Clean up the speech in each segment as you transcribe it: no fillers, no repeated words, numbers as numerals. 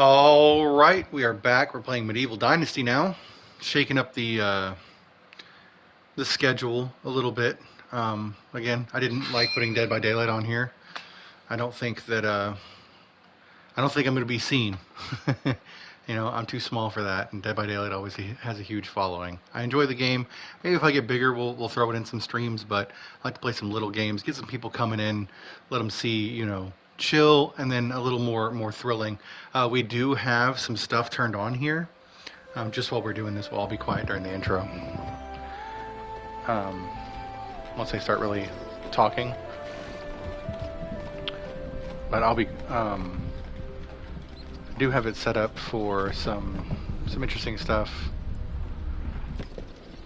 All right, we are back. We're playing Medieval Dynasty now, shaking up the schedule a little bit. Again, I didn't like putting Dead by Daylight on here. I don't think that I don't think I'm going to be seen. I'm too small for that, and Dead by Daylight always has a huge following. I enjoy the game. Maybe if I get bigger, we'll throw it in some streams. But I like to play some little games, get some people coming in, let them see, chill, and then a little more thrilling. We do have some stuff turned on here. Just while we're doing this, we'll all be quiet during the intro. Um, Once I start really talking, but I'll be. Do have it set up for some interesting stuff.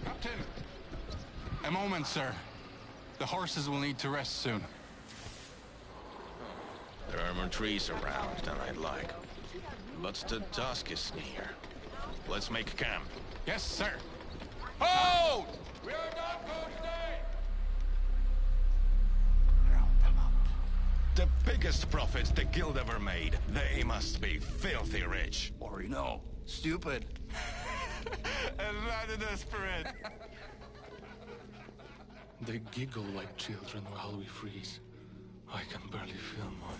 Captain! A moment, sir. The horses will need to rest soon. There are more trees around than I'd like. But the dusk is near. Let's make camp. Yes, sir. Hold! We are not going today! The biggest profits the guild ever made. They must be filthy rich. Or, stupid. And that is desperate. They giggle like children while we freeze. I can barely feel my...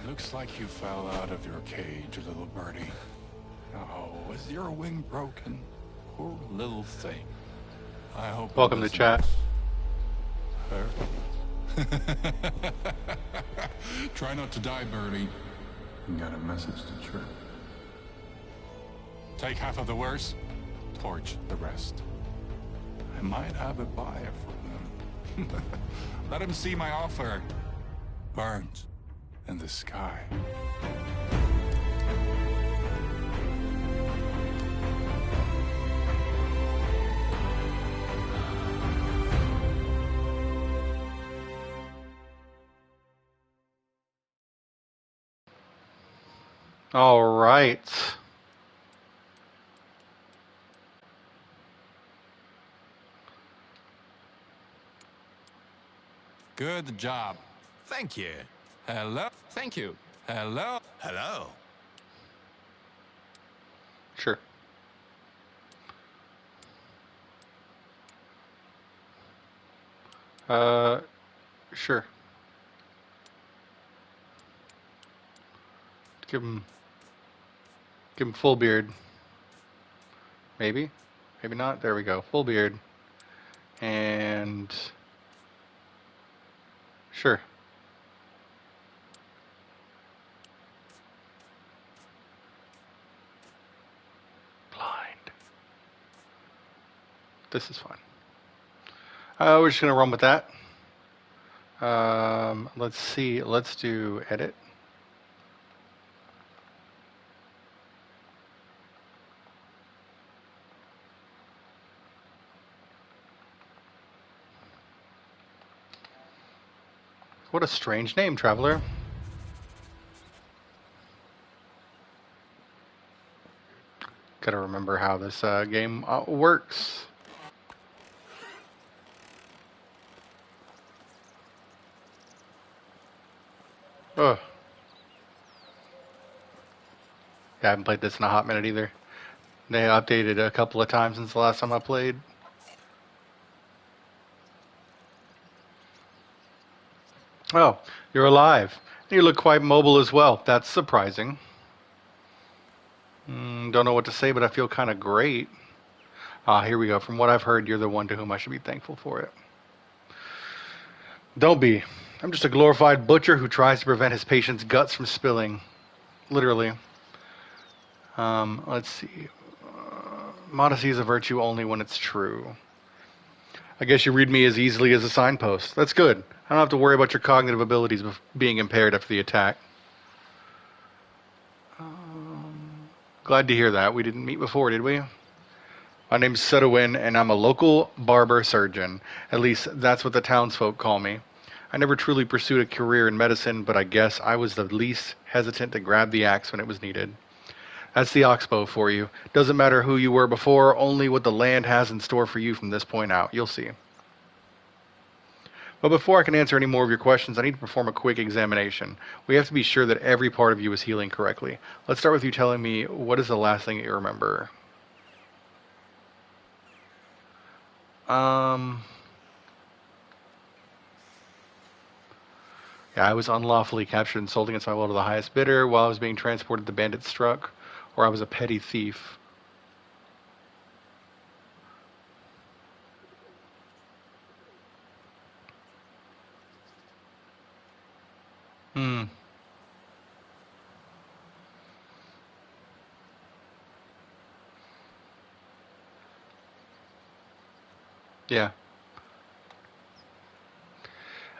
Looks like you fell out of your cage, little birdie. Oh, is your wing broken? Poor little thing. I hope. Welcome to chat. Try not to die, birdie. You got a message to Trip. Take half of the worst, torch the rest. I might have a buyer for them. Let him see my offer. Burnt in the sky. All right. Good job. Thank you. Hello? Thank you. Hello? Hello. Sure. Sure. Give him full beard. Maybe. Maybe not. There we go. Full beard. And sure. This is fine. We're just gonna run with that. Let's see. Let's do edit. What a strange name, traveler. Gotta remember how this game works. Ugh. Yeah, I haven't played this in a hot minute either. They updated a couple of times since the last time I played. Oh, you're alive. You look quite mobile as well. That's surprising. Don't know what to say, but I feel kind of great. Ah, here we go. From what I've heard, you're the one to whom I should be thankful for it. Don't be. I'm just a glorified butcher who tries to prevent his patient's guts from spilling. Literally. Let's see. Modesty is a virtue only when it's true. I guess you read me as easily as a signpost. That's good. I don't have to worry about your cognitive abilities being impaired after the attack. Glad to hear that. We didn't meet before, did we? My name's Sedowin, and I'm a local barber surgeon. At least that's what the townsfolk call me. I never truly pursued a career in medicine, but I guess I was the least hesitant to grab the axe when it was needed. That's the oxbow for you. Doesn't matter who you were before, only what the land has in store for you from this point out. You'll see. But before I can answer any more of your questions, I need to perform a quick examination. We have to be sure that every part of you is healing correctly. Let's start with you telling me what is the last thing that you remember. Yeah, I was unlawfully captured and sold against my will to the highest bidder while I was being transported. The bandits struck, or I was a petty thief. Hmm. Yeah.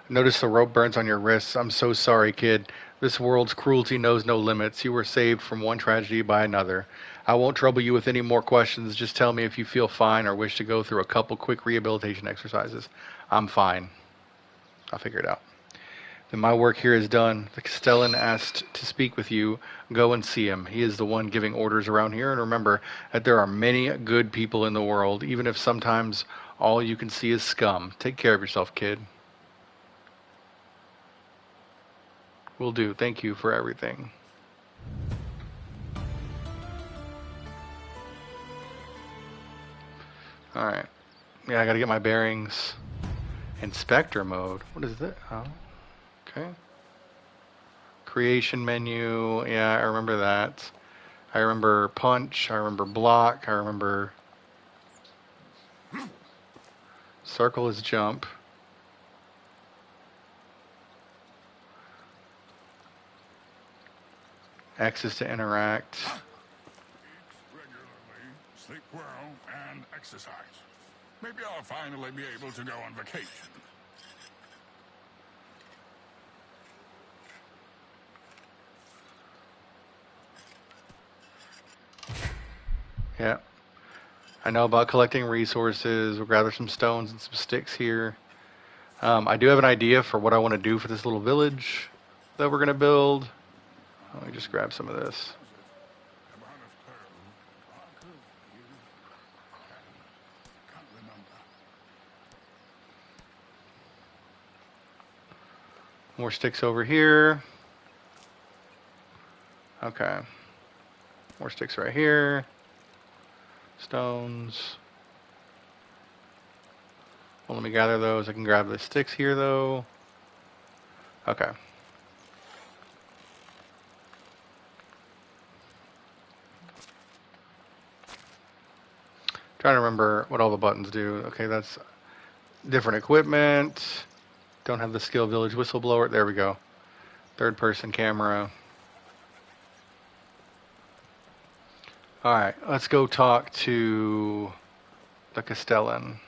Notice the rope burns on your wrists. I'm so sorry, kid. This world's cruelty knows no limits. You were saved from one tragedy by another. I won't trouble you with any more questions. Just tell me if you feel fine or wish to go through a couple quick rehabilitation exercises. I'm fine. I'll figure it out. Then my work here is done. The Castellan asked to speak with you. Go and see him. He is the one giving orders around here. And remember that there are many good people in the world, even if sometimes all you can see is scum. Take care of yourself, kid. Will do. Thank you for everything. Alright. Yeah, I gotta get my bearings. Inspector mode. What is that? Oh. Okay. Creation menu. Yeah, I remember that. I remember punch. I remember block. I remember... Circle is jump. X is to interact. Eat regularly, sleep well, and exercise. Maybe I'll finally be able to go on vacation. Yeah. I know about collecting resources. We'll gather some stones and some sticks here. I do have an idea for what I want to do for this little village that we're going to build. Let me just grab some of this. More sticks over here. Okay. More sticks right here. Stones. Well, let me gather those. I can grab the sticks here, though. Okay. Trying to remember what all the buttons do. Okay, that's different equipment. Don't have the skill village whistleblower. There we go. Third person camera. Alright, let's go talk to the Castellan.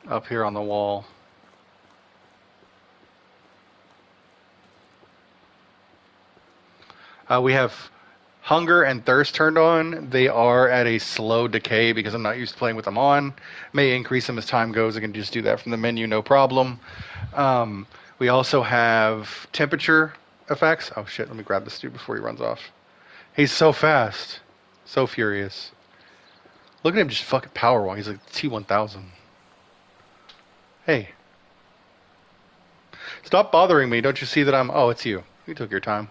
Up here on the wall. We have hunger and thirst turned on, they are at a slow decay because I'm not used to playing with them on. May increase them as time goes. I can just do that from the menu, no problem. We also have temperature effects. Oh shit, let me grab this dude before he runs off. He's so fast. So furious. Look at him just fucking power walk. He's like T-1000. Hey. Stop bothering me. Don't you see that I'm... Oh, it's you. You took your time.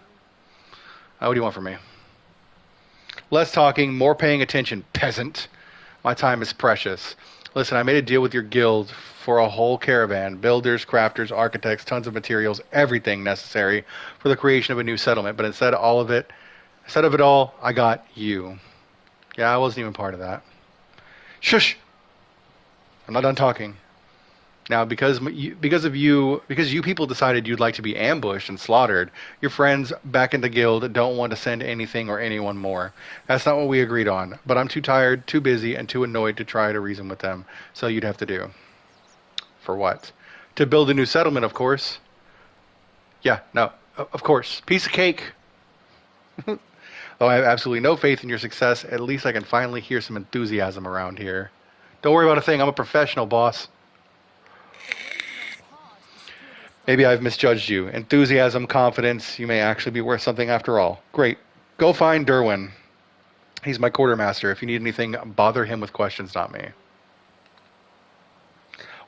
What do you want from me? Less talking, more paying attention, peasant. My time is precious. Listen, I made a deal with your guild for a whole caravan. Builders, crafters, architects, tons of materials, everything necessary for the creation of a new settlement. But instead of it all, I got you. Yeah, I wasn't even part of that. Shush! I'm not done talking. Now, because you people decided you'd like to be ambushed and slaughtered, your friends back in the guild don't want to send anything or anyone more. That's not what we agreed on. But I'm too tired, too busy, and too annoyed to try to reason with them. So you'd have to do. For what? To build a new settlement, of course. Yeah, no, of course. Piece of cake. Though I have absolutely no faith in your success, at least I can finally hear some enthusiasm around here. Don't worry about a thing. I'm a professional, boss. Maybe I've misjudged you. Enthusiasm, confidence, you may actually be worth something after all. Great. Go find Derwin. He's my quartermaster. If you need anything, bother him with questions, not me.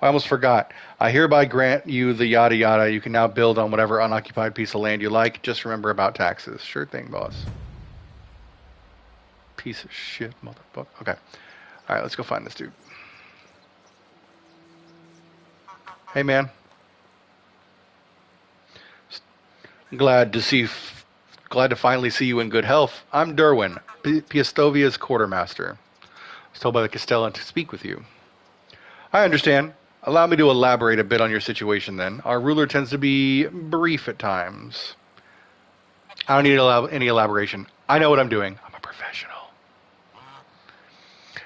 I almost forgot. I hereby grant you the yada yada. You can now build on whatever unoccupied piece of land you like. Just remember about taxes. Sure thing, boss. Piece of shit, motherfucker. Okay. Alright, let's go find this dude. Hey, man. Glad to finally see you in good health. I'm Derwin, Piastovia's quartermaster. I was told by the Castellan to speak with you. I understand. Allow me to elaborate a bit on your situation then. Our ruler tends to be brief at times. I don't need any elaboration. I know what I'm doing. I'm a professional.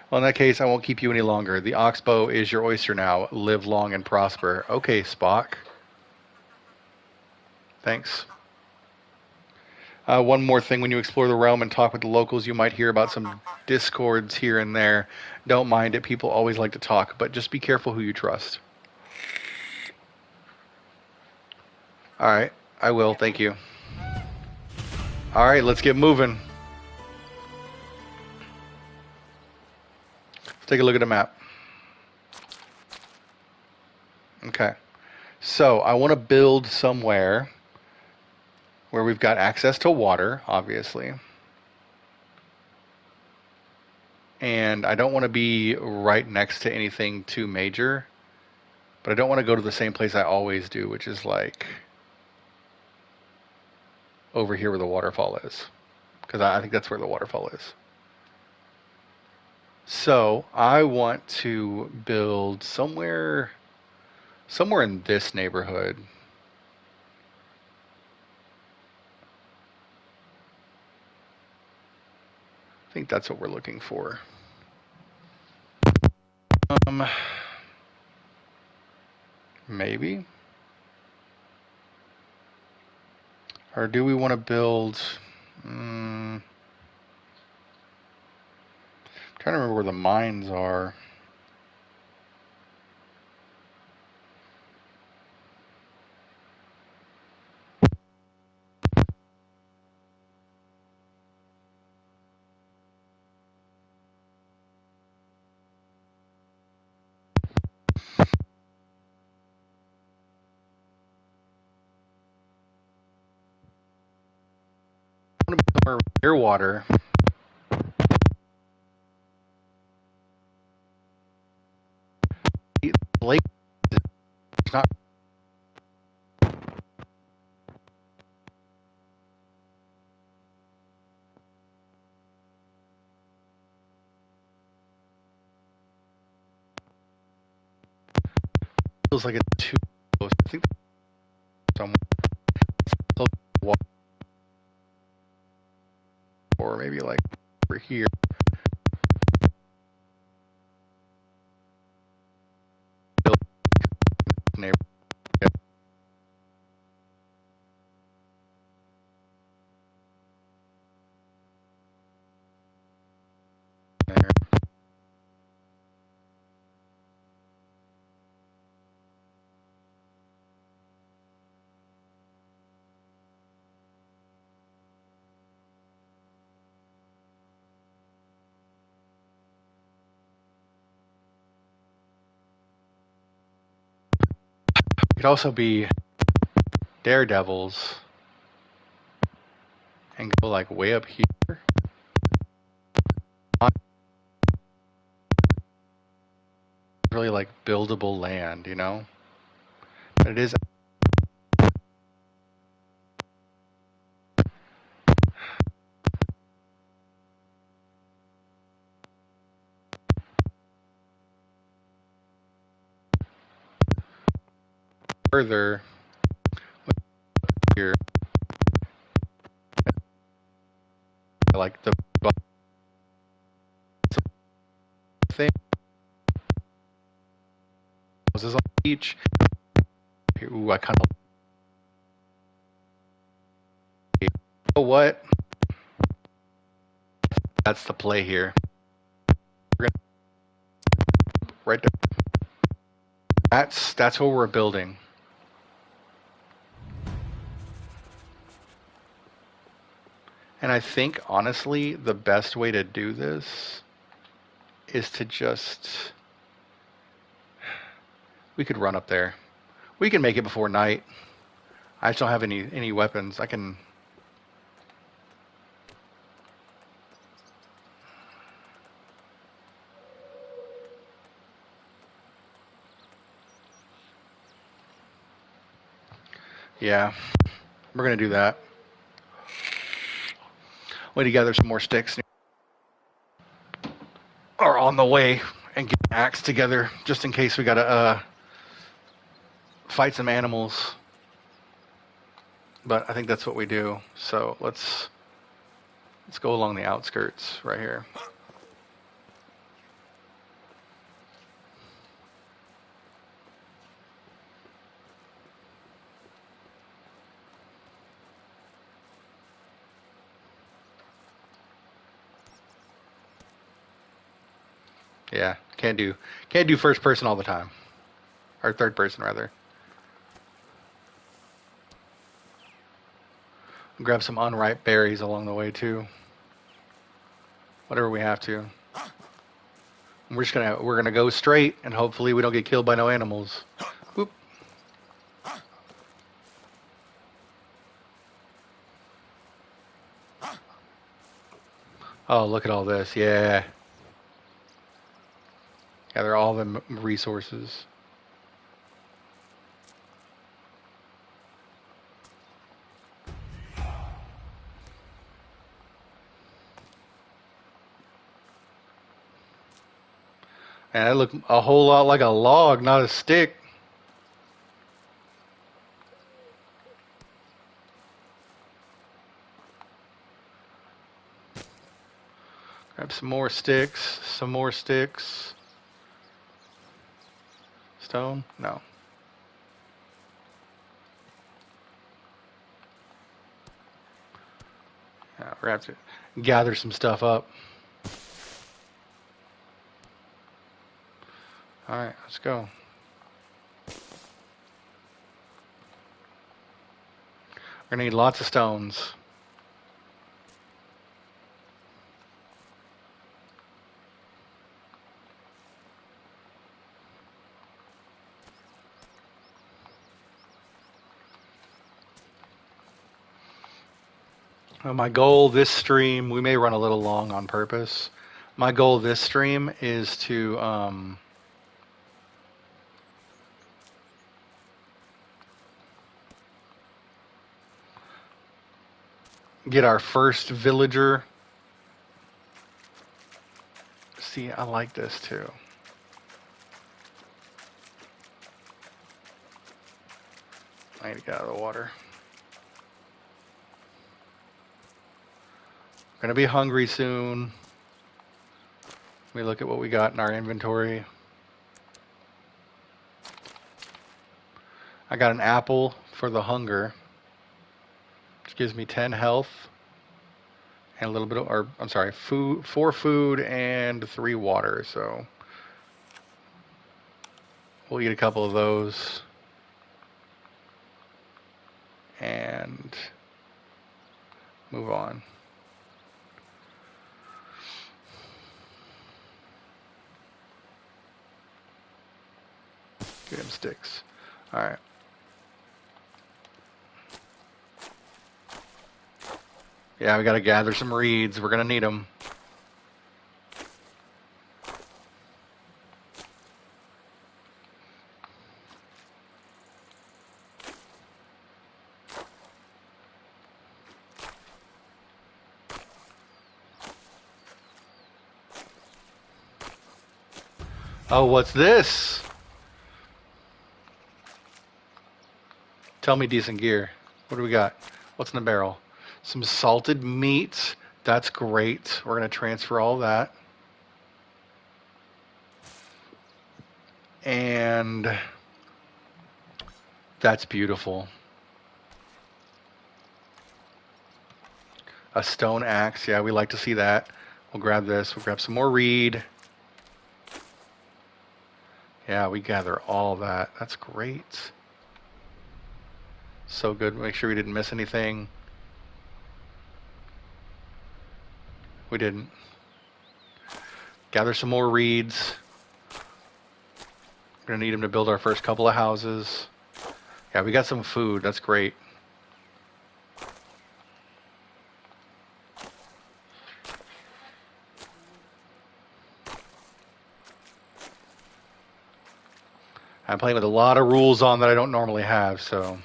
Well, in that case, I won't keep you any longer. The oxbow is your oyster now. Live long and prosper. Okay, Spock. Thanks. One more thing, when you explore the realm and talk with the locals, you might hear about some discords here and there. Don't mind it, people always like to talk, but just be careful who you trust. Alright, I will, thank you. Alright, let's get moving. Let's take a look at the map. Okay, so I want to build somewhere where we've got access to water, obviously. And I don't want to be right next to anything too major, but I don't want to go to the same place I always do, which is like over here where the waterfall is, because I think that's where the waterfall is. So I want to build somewhere in this neighborhood. I think that's what we're looking for. Maybe? Or do we want to build... I'm trying to remember where the mines are. I want to be somewhere near water. The lake is not... feels like it's too close. I think somewhere close to water, or maybe like over here. Neighbor. could also be daredevils and go like way up here. Really like buildable land, you know? But it is further here, like the thing. This is on the beach. Ooh, I kind of. You know what? That's the play here. Right there. That's what we're building. And I think, honestly, the best way to do this is to just... We could run up there. We can make it before night. I just don't have any weapons. I can... Yeah, we're going to do that. Way to gather some more sticks. Or on the way and get an axe together just in case we got to fight some animals. But I think that's what we do. So let's go along the outskirts right here. Yeah, can't do first person all the time. Or third person rather. Grab some unripe berries along the way too. Whatever we have to. We're gonna go straight and hopefully we don't get killed by no animals. Oop. Oh, look at all this. Yeah. Gather all the resources. And that looked a whole lot like a log, not a stick. Grab some more sticks. Some more sticks. Stone? No. Yeah, we're gonna have to gather some stuff up. Alright, let's go. We're gonna need lots of stones. My goal this stream, we may run a little long on purpose. My goal this stream is to get our first villager. See, I like this too. I need to get out of the water. Gonna be hungry soon. Let me look at what we got in our inventory. I got an apple for the hunger, which gives me 10 health and a little bit of, or I'm sorry, 4 food and 3 water. So we'll eat a couple of those and move on. Get him sticks. All right. Yeah, we got to gather some reeds. We're going to need them. Oh, what's this? Tell me decent gear. What do we got? What's in the barrel? Some salted meat. That's great. We're going to transfer all that. And that's beautiful. A stone axe. Yeah, we like to see that. We'll grab this. We'll grab some more reed. Yeah, we gather all that. That's great. So good. Make sure we didn't miss anything. We didn't. Gather some more reeds. We're going to need them to build our first couple of houses. Yeah, we got some food. That's great. I'm playing with a lot of rules on that I don't normally have, so...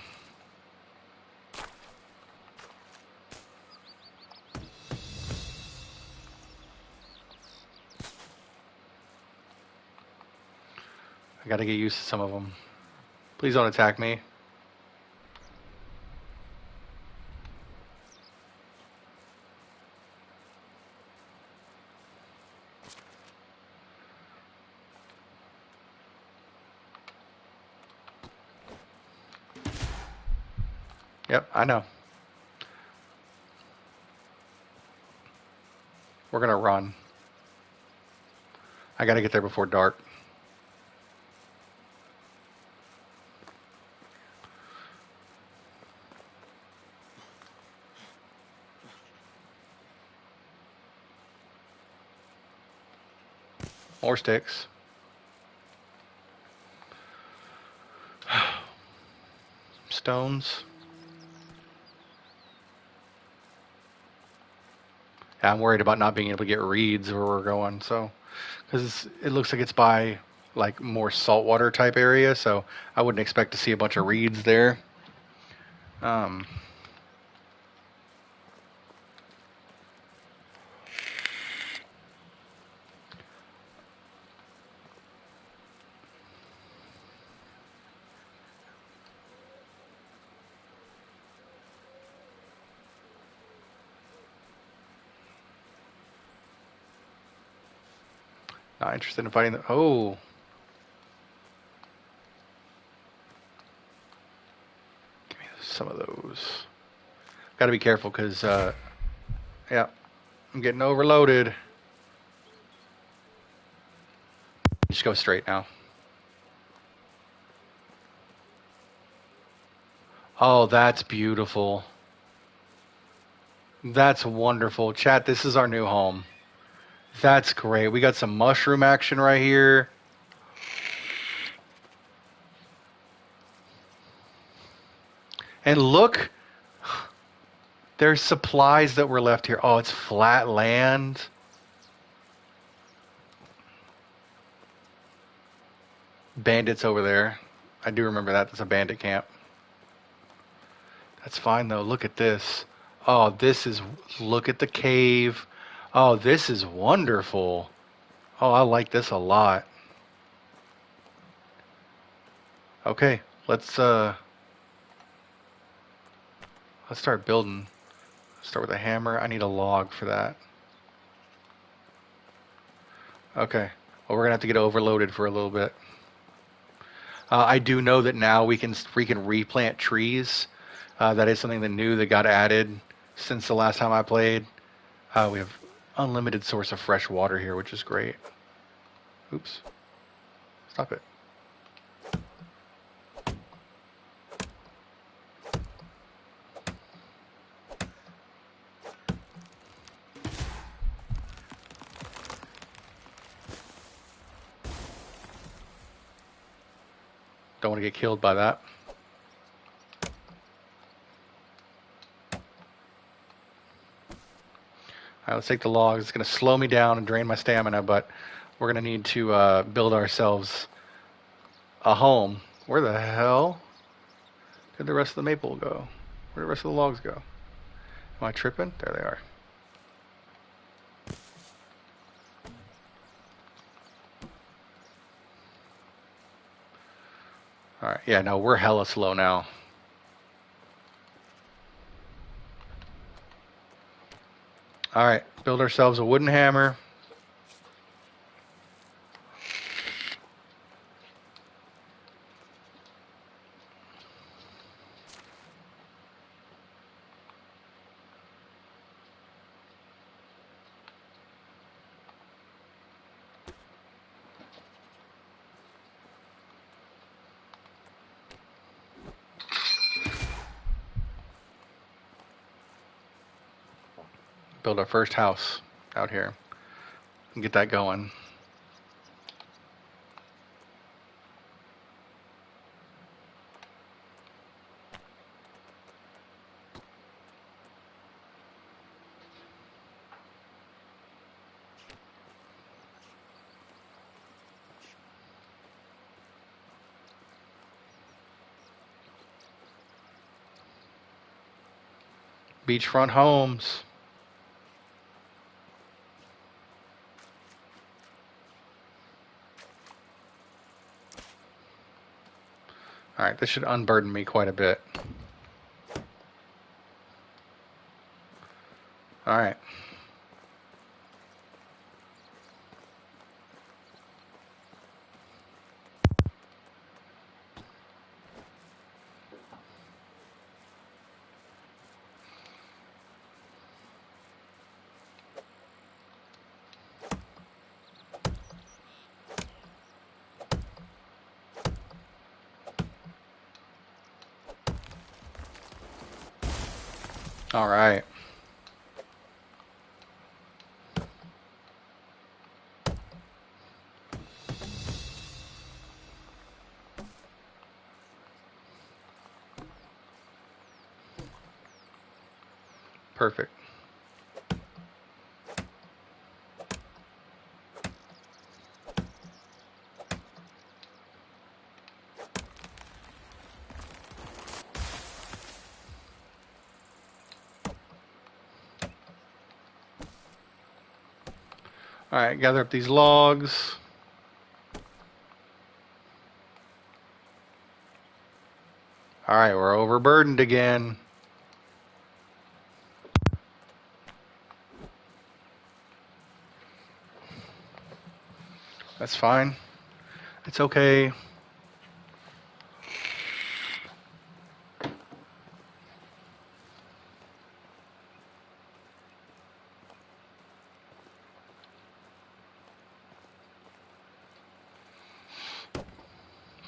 I gotta get used to some of them. Please don't attack me. Yep, I know. We're gonna run. I gotta get there before dark. More sticks. Stones. Yeah, I'm worried about not being able to get reeds where we're going, so... Because it looks like it's by, like, more saltwater type area, so I wouldn't expect to see a bunch of reeds there. Not interested in fighting the... Oh! Give me some of those. Gotta be careful, because, yeah, I'm getting overloaded. Just go straight now. Oh, that's beautiful. That's wonderful. Chat, this is our new home. That's great. We got some mushroom action right here. And look, there's supplies that were left here. Oh, it's flat land. Bandits over there. I do remember that. That's a bandit camp. That's fine, though. Look at this. Oh, this is... Look at the cave. Oh, this is wonderful. Oh, I like this a lot. Okay, let's start building. Start with a hammer. I need a log for that. Okay. Well, we're gonna have to get overloaded for a little bit. I do know that now we can replant trees. That is something that new that got added since the last time I played. We have unlimited source of fresh water here, which is great. Oops. Stop it. Don't want to get killed by that. Alright, let's take the logs. It's going to slow me down and drain my stamina, but we're going to need to build ourselves a home. Where the hell did the rest of the maple go? Where did the rest of the logs go? Am I tripping? There they are. Alright, yeah, no, we're hella slow now. Alright, build ourselves a wooden hammer. Build our first house out here and get that going. Beachfront homes. Alright, this should unburden me quite a bit. Alright. Alright. Perfect. Alright, gather up these logs. Alright, we're overburdened again. That's fine. It's okay.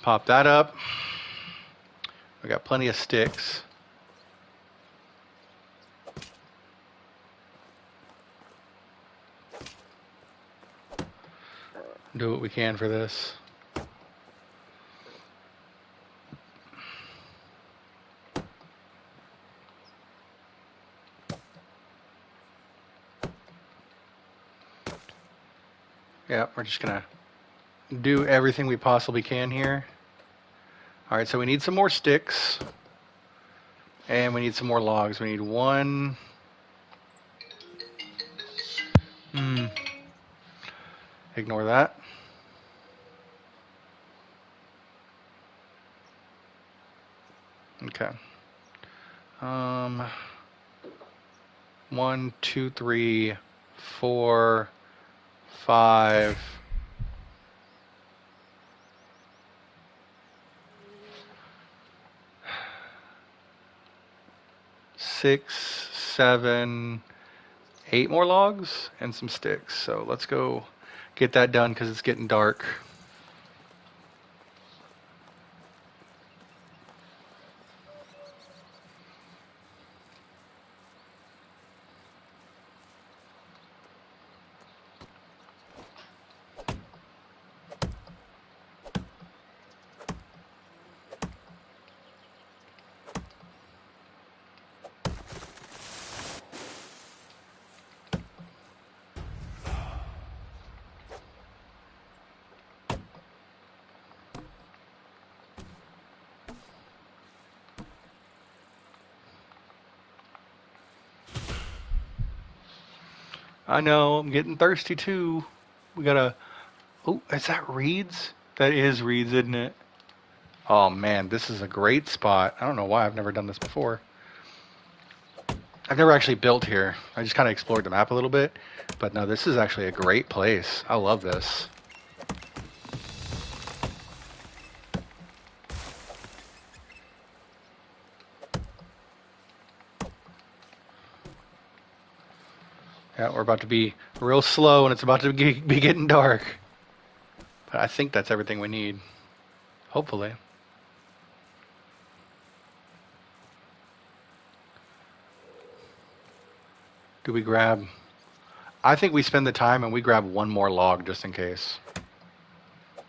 Pop that up. We got plenty of sticks. Do what we can for this. Yeah, we're just gonna do everything we possibly can here. Alright, so we need some more sticks. And we need some more logs. We need one. Ignore that. Okay. 1, 2, 3, 4, 5. 6, 7, 8 more logs and some sticks. So let's go get that done because it's getting dark. I know, I'm getting thirsty too. We gotta. Oh, is that reeds? That is reeds, isn't it? Oh man, this is a great spot. I don't know why I've never done this before. I've never actually built here. I just kind of explored the map a little bit. But no, this is actually a great place. I love this. Yeah, we're about to be real slow and it's about to be getting dark. But I think that's everything we need. Hopefully. Do we grab... I think we spend the time and we grab one more log just in case.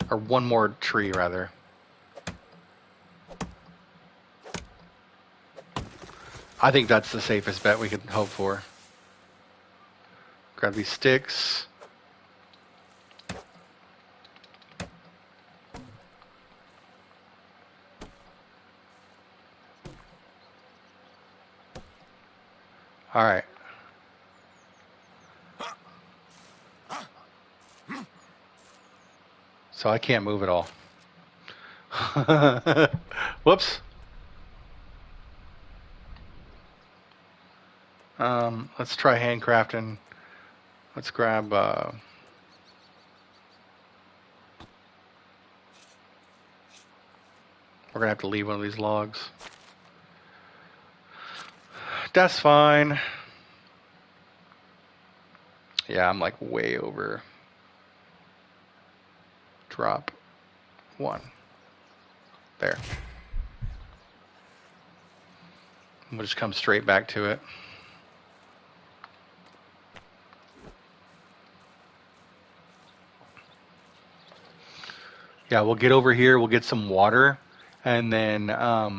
Or one more tree, rather. I think that's the safest bet we could hope for. Grab these sticks. Alright. So I can't move at all. Whoops. Let's try handcrafting. Let's grab... we're gonna have to leave one of these logs. That's fine. Yeah, I'm like way over. Drop one. There. We'll just come straight back to it. Yeah, we'll get over here, we'll get some water, and then I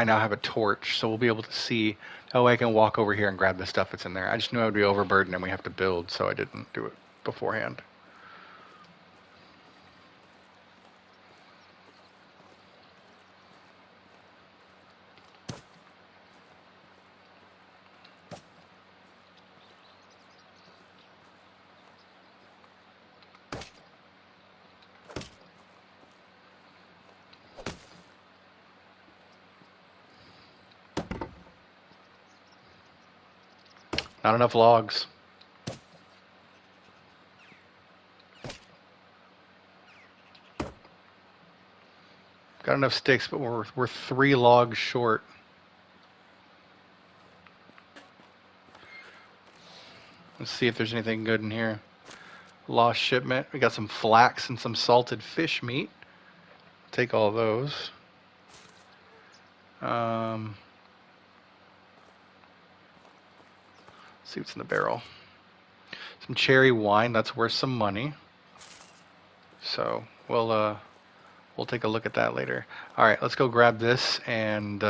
now have a torch, so we'll be able to see. Oh, I can walk over here and grab the stuff that's in there. I just knew I would be overburdened and we have to build, so I didn't do it beforehand. Not enough logs. Got enough sticks, but we're 3 logs short. Let's see if there's anything good in here. Lost shipment. We got some flax and some salted fish meat. Take all of those. See what's in the barrel. Some cherry wine. That's worth some money. So we'll take a look at that later. All right, let's go grab this and.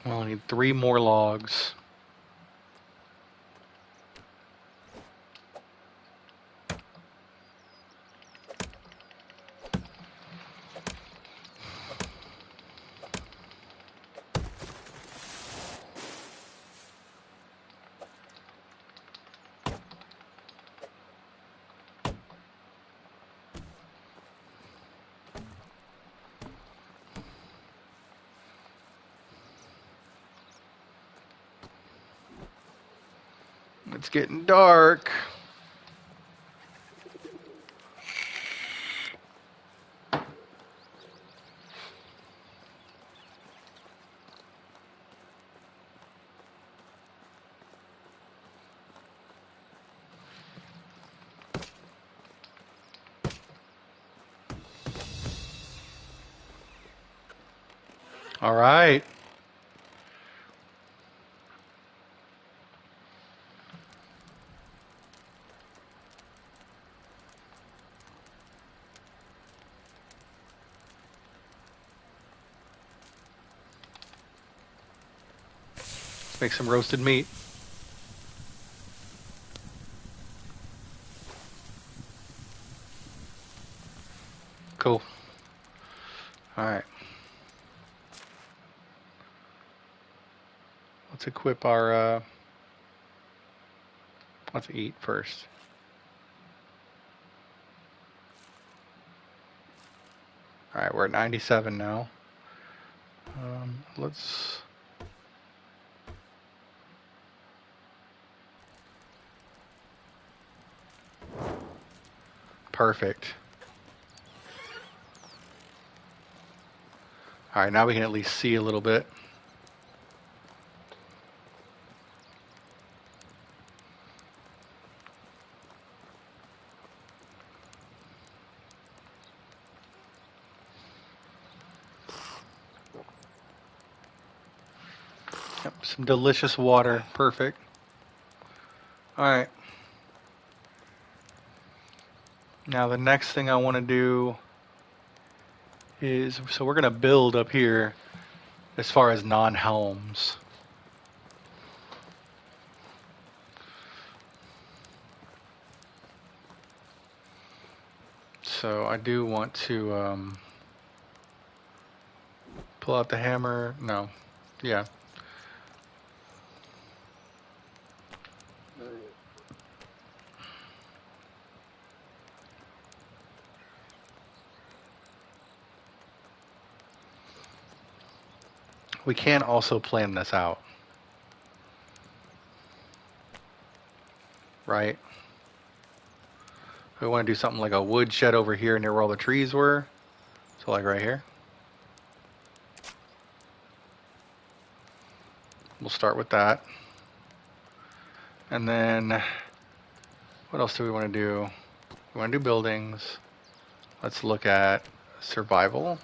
Well, I need 3 more logs. It's getting dark. All right. Make some roasted meat. Cool. Alright. Let's equip our, let's eat first. Alright, we're at 97 now. Let's... Perfect. Alright, now we can at least see a little bit. Yep, some delicious water. Perfect. Alright. Now the next thing I want to do is, so we're going to build up here as far as non-helms. So I do want to pull out the hammer. No. Yeah. We can also plan this out. Right? We want to do something like a wood shed over here near where all the trees were. So like right here. We'll start with that. And then what else do we want to do? We want to do buildings. Let's look at survival.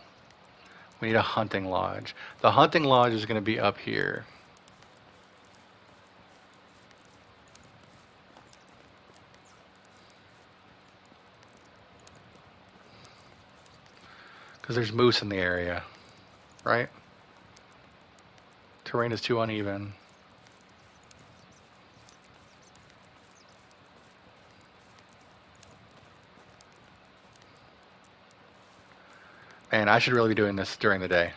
We need a hunting lodge. The hunting lodge is going to be up here. Because there's moose in the area, right? Terrain is too uneven. And I should really be doing this during the day.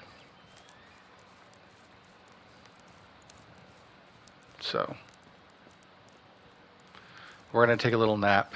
So we're going to take a little nap.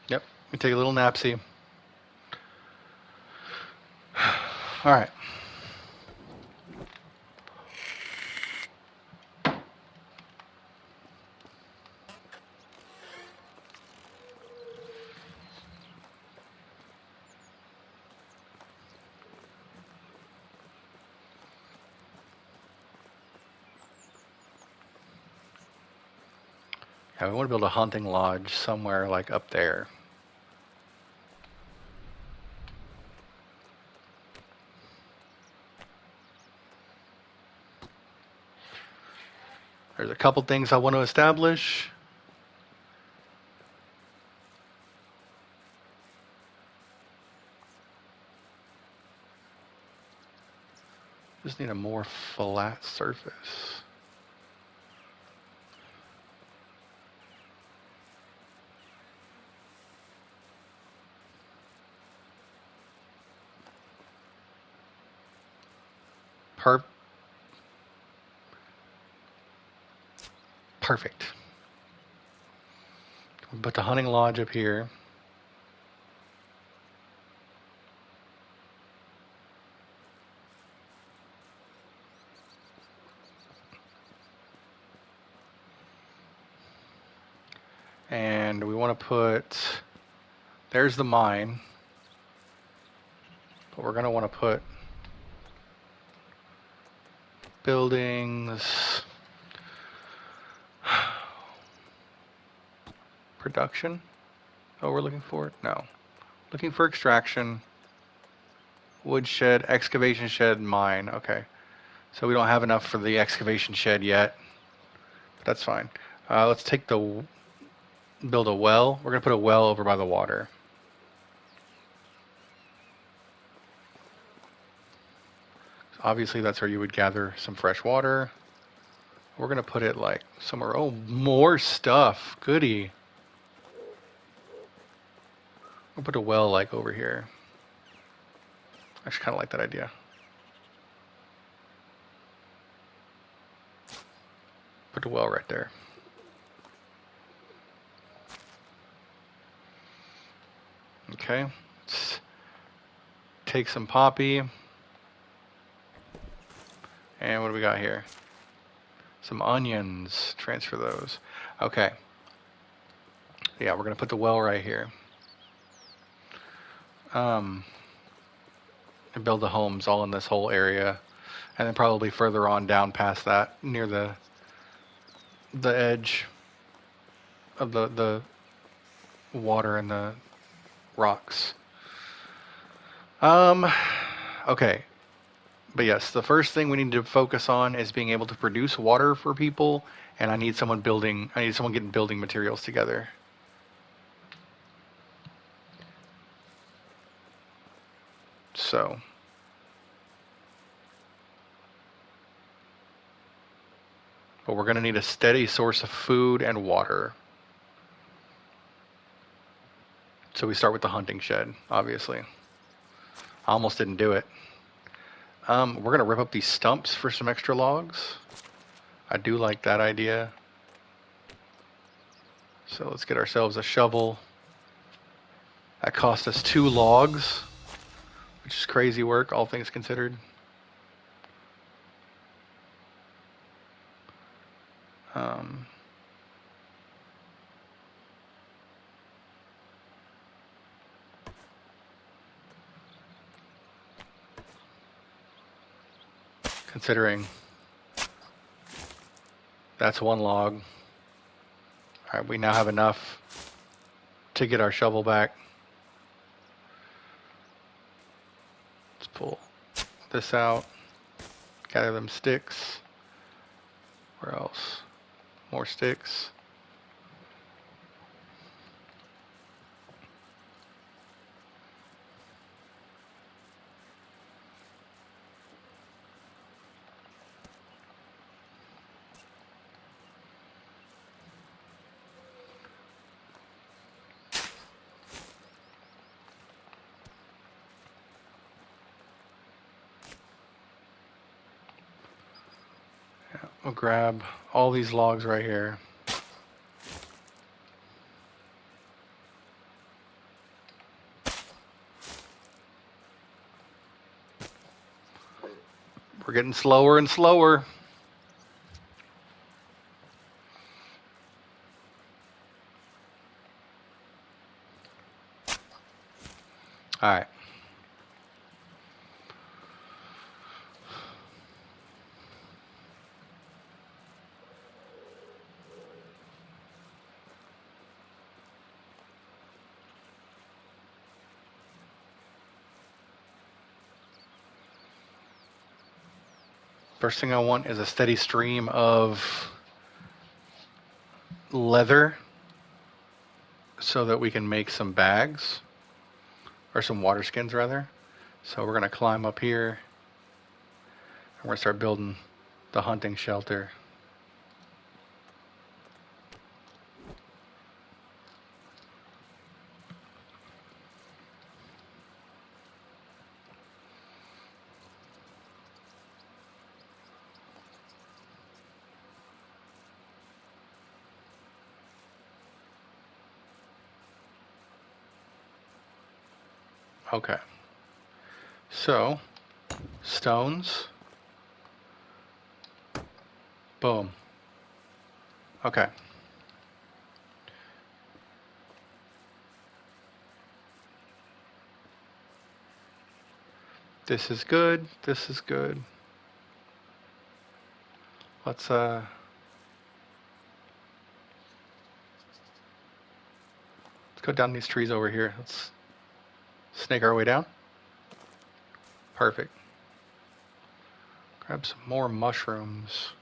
Yep, we take a little napsy. All right. Yeah, we want to build a hunting lodge somewhere like up there. There's a couple things I want to establish. Just need a more flat surface. Perfect. Put the hunting lodge up here. And we want to put, there's the mine. But we're going to want to put buildings, production. Oh, we're looking for it? No. Looking for extraction, woodshed, excavation shed, mine. Okay. So we don't have enough for the excavation shed yet. But that's fine. Let's take build a well. We're going to put a well over by the water. So obviously that's where you would gather some fresh water. We're going to put it like somewhere. Oh, more stuff. Goody. We'll put a well like over here. I actually kind of like that idea. Put a well right there. Okay. Let's take some poppy. And what do we got here? Some onions. Transfer those. Okay. Yeah, we're going to put the well right here. And build the homes all in this whole area. And then probably further on down past that, near the edge of the water and the rocks. Okay. But yes, the first thing we need to focus on is being able to produce water for people, and I need someone getting building materials together. So but we're going to need a steady source of food and water. So we start with the hunting shed, obviously. I almost didn't do it. We're going to rip up these stumps for some extra logs. I do like that idea. So let's get ourselves a shovel. That cost us 2 logs, which is crazy work, all things considered. Considering that's 1 log. All right, we now have enough to get our shovel back. Let's pull this out. Gather them sticks. Where else? More sticks. We'll grab all these logs right here. We're getting slower and slower. All right. First thing I want is a steady stream of leather so that we can make some bags, or some water skins rather. So we're going to climb up here and we're going to start building the hunting shelter. Okay. So, stones. Boom. Okay. This is good. This is good. Let's go down these trees over here. Let's snake our way down. Perfect. Grab some more mushrooms.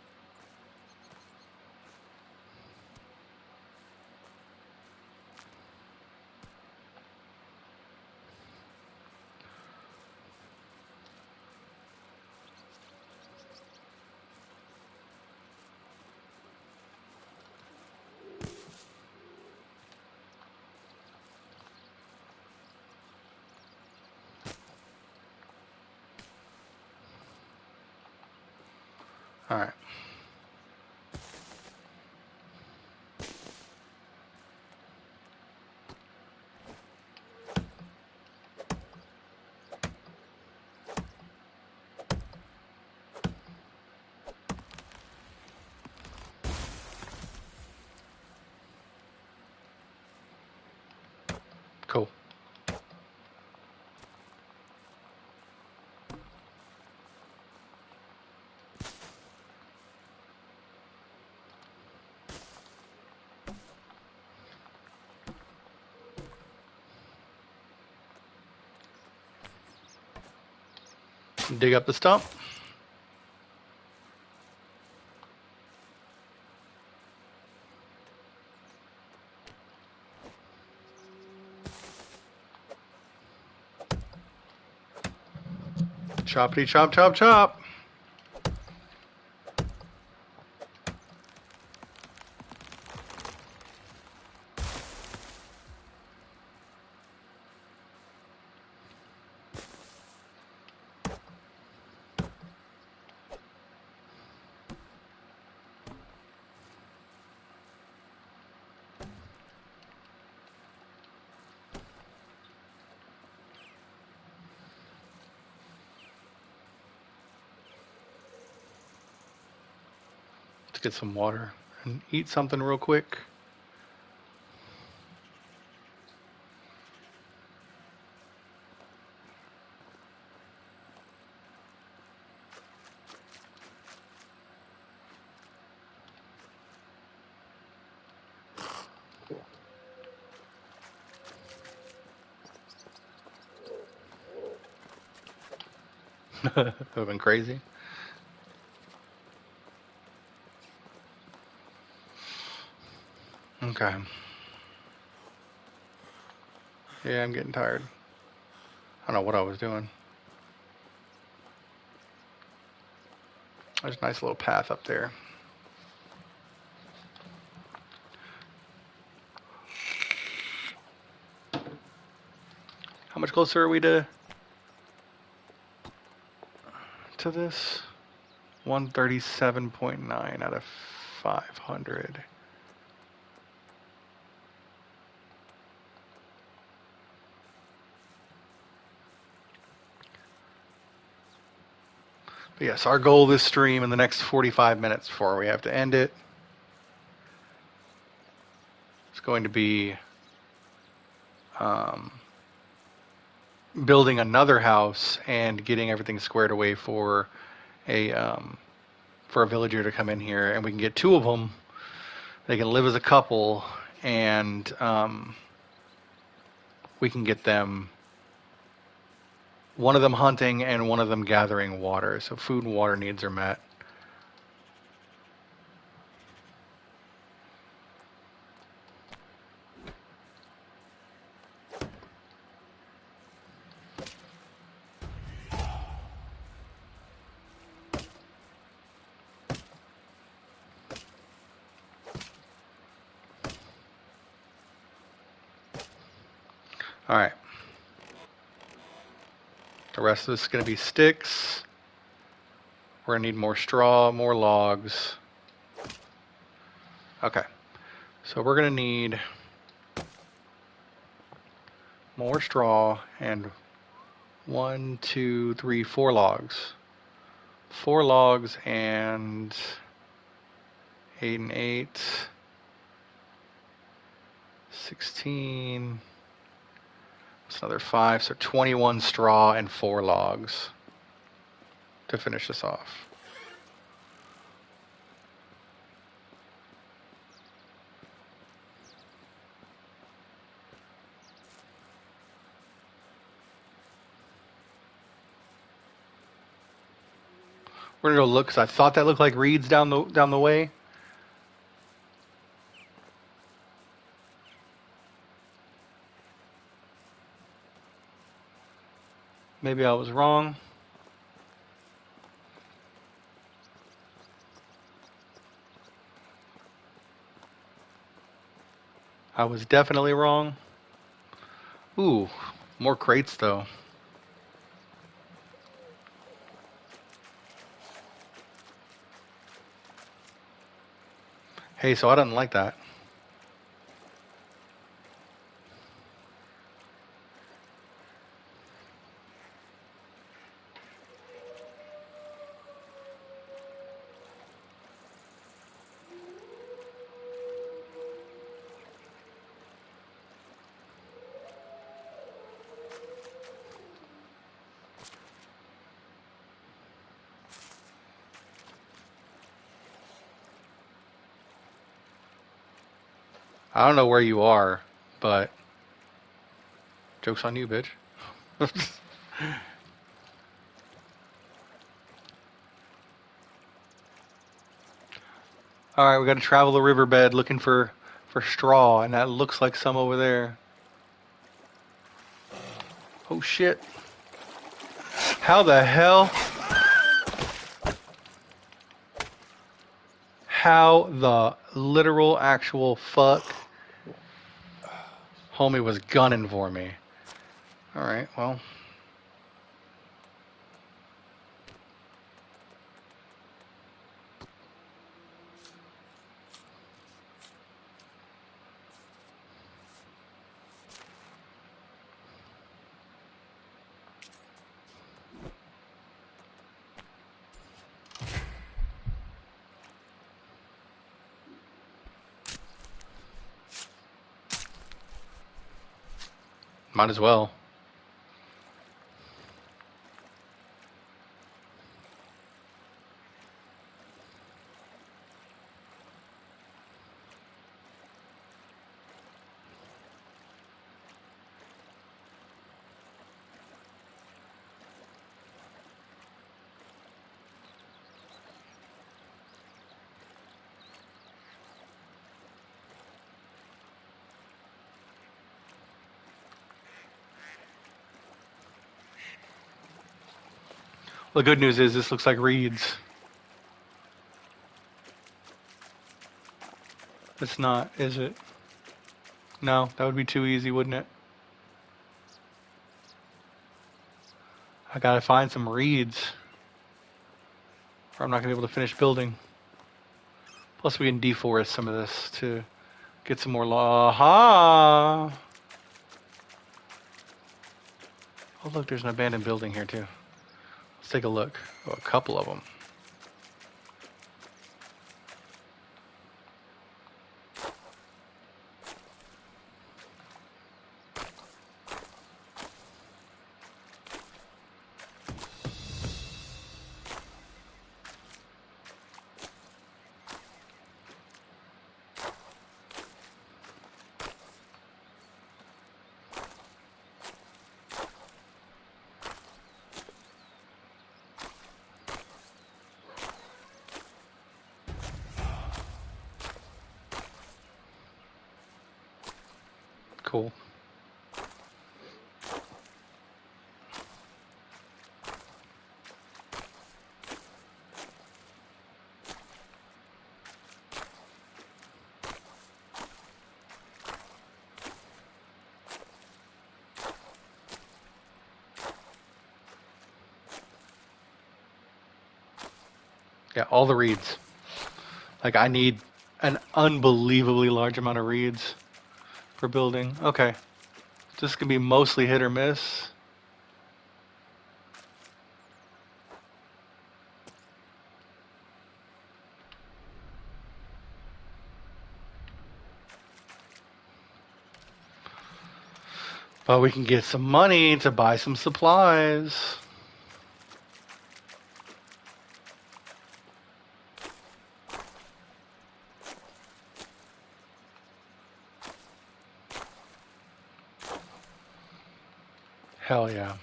All right. Cool. Dig up the stump. Choppity chop chop chop. Let's get some water and eat something real quick. That would have been crazy. Okay. Yeah, I'm getting tired. I don't know what I was doing. There's a nice little path up there. How much closer are we to this? 137.9 out of 500. But yes, our goal this stream in the next 45 minutes before we have to end it is going to be building another house and getting everything squared away for a villager to come in here, and we can get two of them. They can live as a couple, and we can get them, one of them hunting and one of them gathering water. So food and water needs are met. All right. The rest of this is going to be sticks. We're going to need more straw, more logs. Okay. So we're going to need more straw and 1, 2, 3, 4 logs. 4 logs and 8 and 8. 16. It's another 5, so 21 straw and 4 logs to finish this off. We're gonna go look because I thought that looked like reeds down the way. Maybe I was wrong. I was definitely wrong. Ooh, more crates though. Hey, so I didn't like that. I don't know where you are, but joke's on you, bitch. All right, we got to travel the riverbed looking for straw, and that looks like some over there. Oh shit! How the hell? How the literal actual fuck? Homie was gunning for me. All right, well. Might as well. The good news is this looks like reeds. It's not, is it? No, that would be too easy, wouldn't it? I gotta find some reeds, or I'm not gonna be able to finish building. Plus, we can deforest some of this to get some more Aha! Oh, look, there's an abandoned building here, too. Let's take a look. Oh, a couple of them. Cool. Yeah, all the reeds. Like, I need an unbelievably large amount of reeds for building. Okay. This can be mostly hit or miss. Well, we can get some money to buy some supplies. Hell yeah.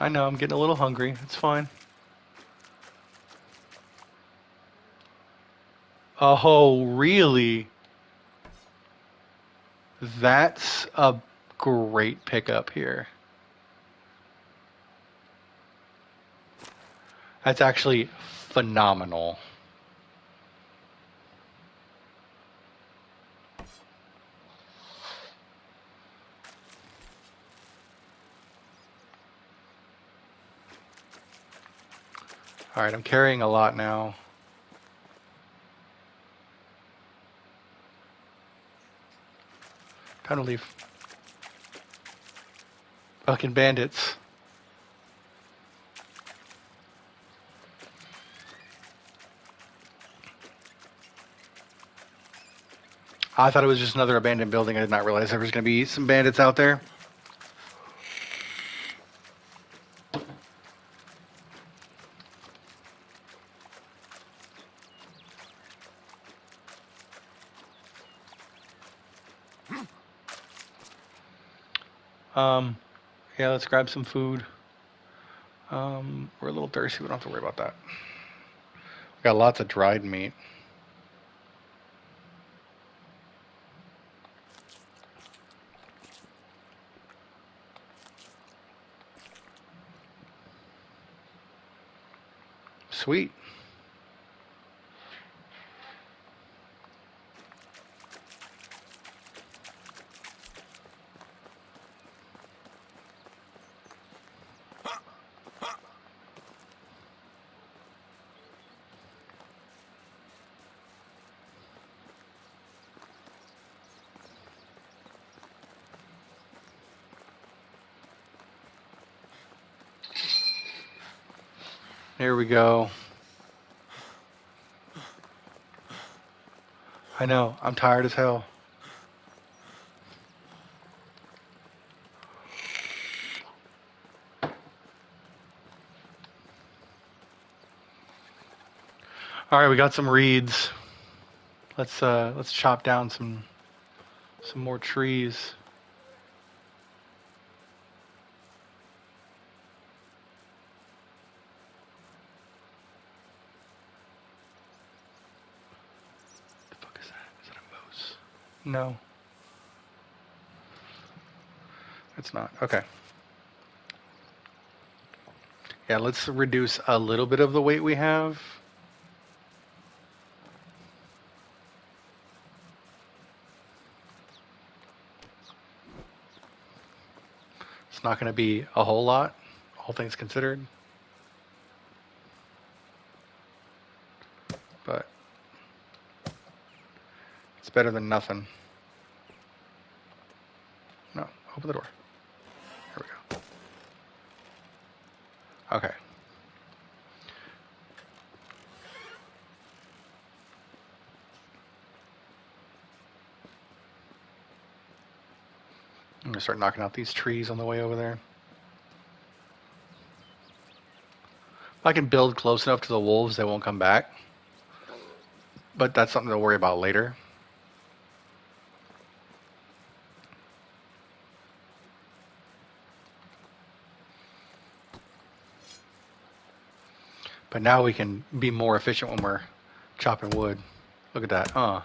I know, I'm getting a little hungry. It's fine. Oh, really? That's a great pickup here. That's actually phenomenal. Alright, I'm carrying a lot now. Time to leave. Fucking bandits. I thought it was just another abandoned building. I did not realize there was going to be some bandits out there. Yeah, let's grab some food. We're a little thirsty. We don't have to worry about that. We got lots of dried meat. Sweet. Here we go. I know. I'm tired as hell. All right, we got some reeds. Let's chop down some more trees. The fuck is that? Is that a moose? No. It's not. Okay. Yeah, let's reduce a little bit of the weight we have. It's not going to be a whole lot, all things considered. But it's better than nothing. No, open the door. There we go. Okay. I'm going to start knocking out these trees on the way over there. If I can build close enough to the wolves, they won't come back. But that's something to worry about later. But now we can be more efficient when we're chopping wood. Look at that.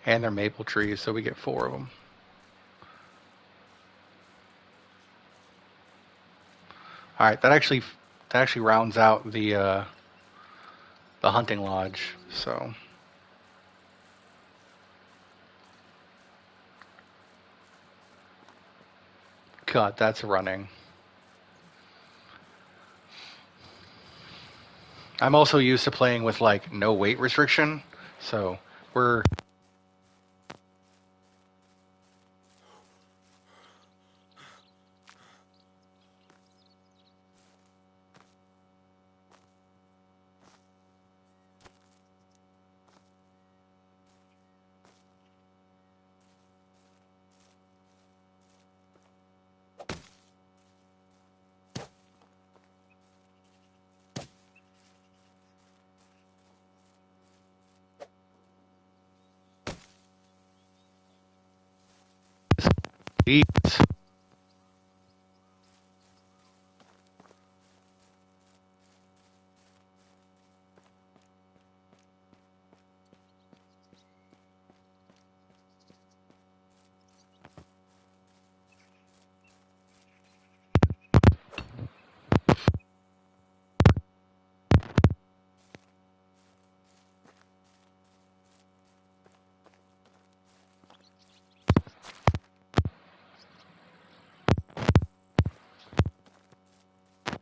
And they're maple trees, so we get 4 of them. All right, that actually rounds out the hunting lodge. So God, that's running. I'm also used to playing with like no weight restriction, so we're Jeez.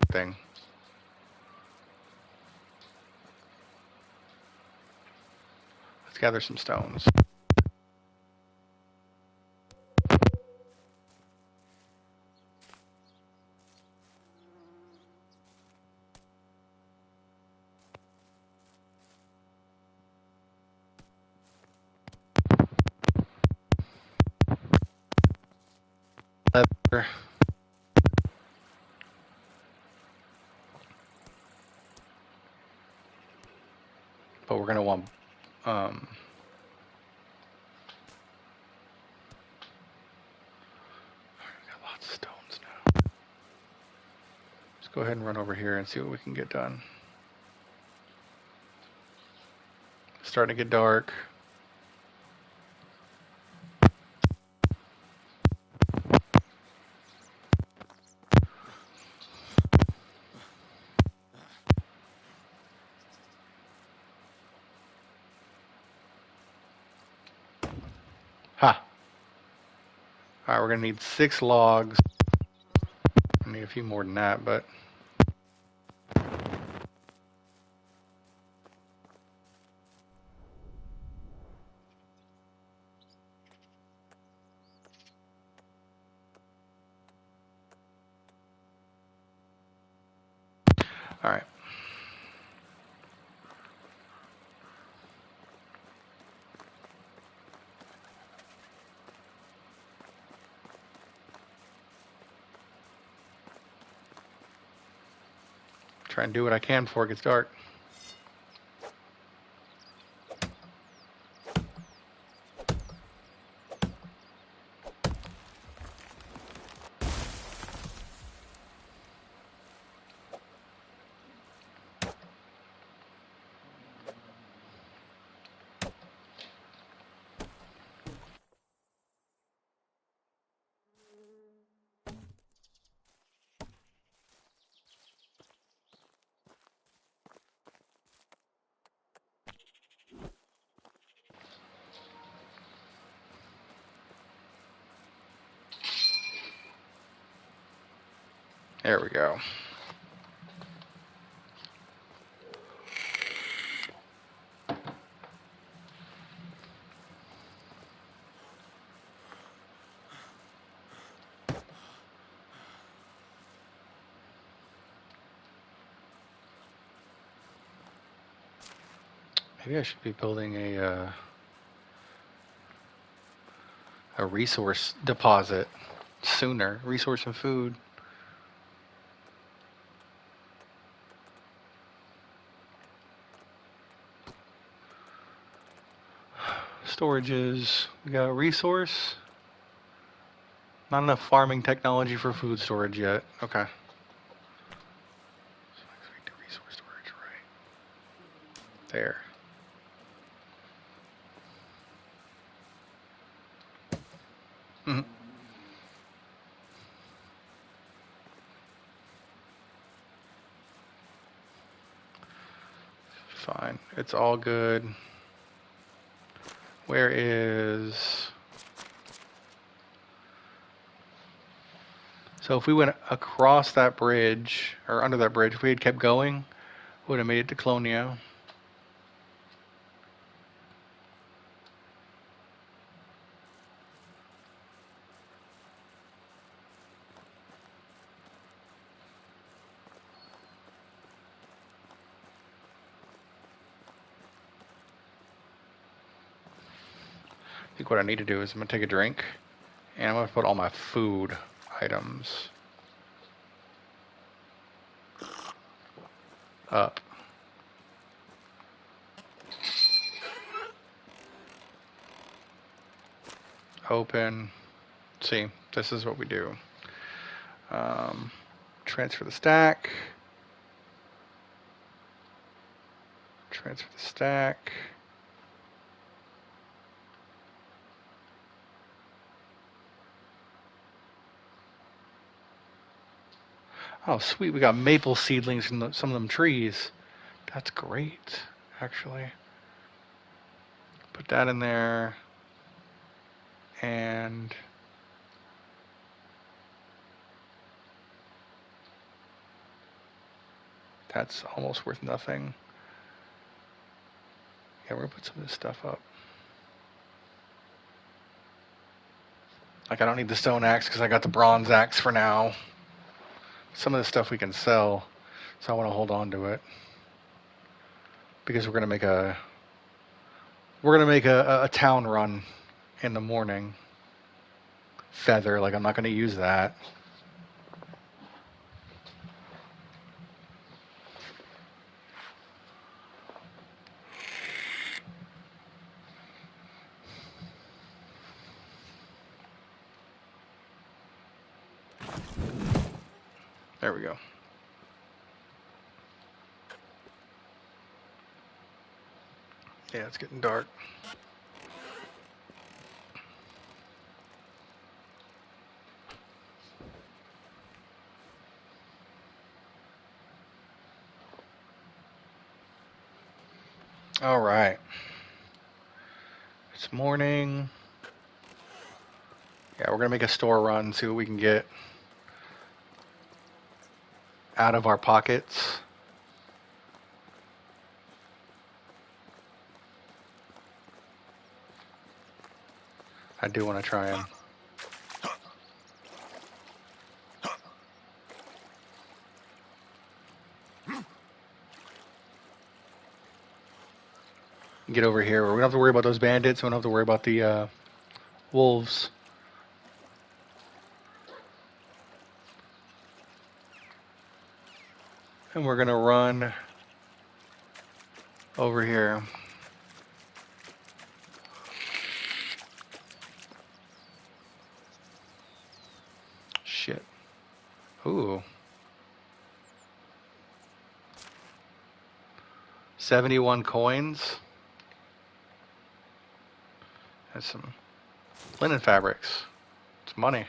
Thing. Let's gather some stones. Leather. But we're gonna want got lots of stones now. Let's go ahead and run over here and see what we can get done. It's starting to get dark. Ha! Alright, we're gonna need 6 logs. I need a few more than that, but alright. Try and do what I can before it gets dark. There we go. Maybe I should be building a resource deposit sooner. Resource and food. Storages. We got a resource. Not enough farming technology for food storage yet. Okay. Resource storage, right there. Mhm. fine. It's all good. Where is... So if we went across that bridge, or under that bridge, if we had kept going, we would have made it to Colonia. I think what I need to do is I'm going to take a drink, and I'm going to put all my food items up. Open. See, this is what we do. Transfer the stack. Transfer the stack. Oh, sweet. We got maple seedlings in some of them trees. That's great, actually. Put that in there. And that's almost worth nothing. Yeah, we're going to put some of this stuff up. Like, I don't need the stone axe because I got the bronze axe for now. Some of the stuff we can sell, so I want to hold on to it. Because we're going to make a town run in the morning. Feather, like I'm not going to use that. There we go. Yeah, it's getting dark. All right. It's morning. Yeah, we're going to make a store run, see what we can get out of our pockets. I do want to try and... get over here. We don't have to worry about those bandits. We don't have to worry about the wolves. And we're going to run over here. Shit. Ooh. 71 coins. That's some linen fabrics. It's money.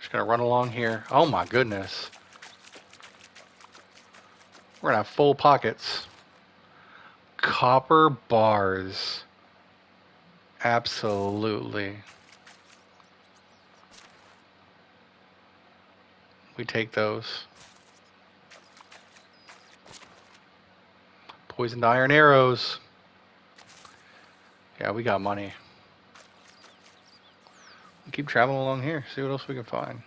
Just gonna run along here. Oh my goodness. We're gonna have full pockets. Copper bars. Absolutely. We take those. Poisoned iron arrows. Yeah, we got money. We'll keep traveling along here, see what else we can find.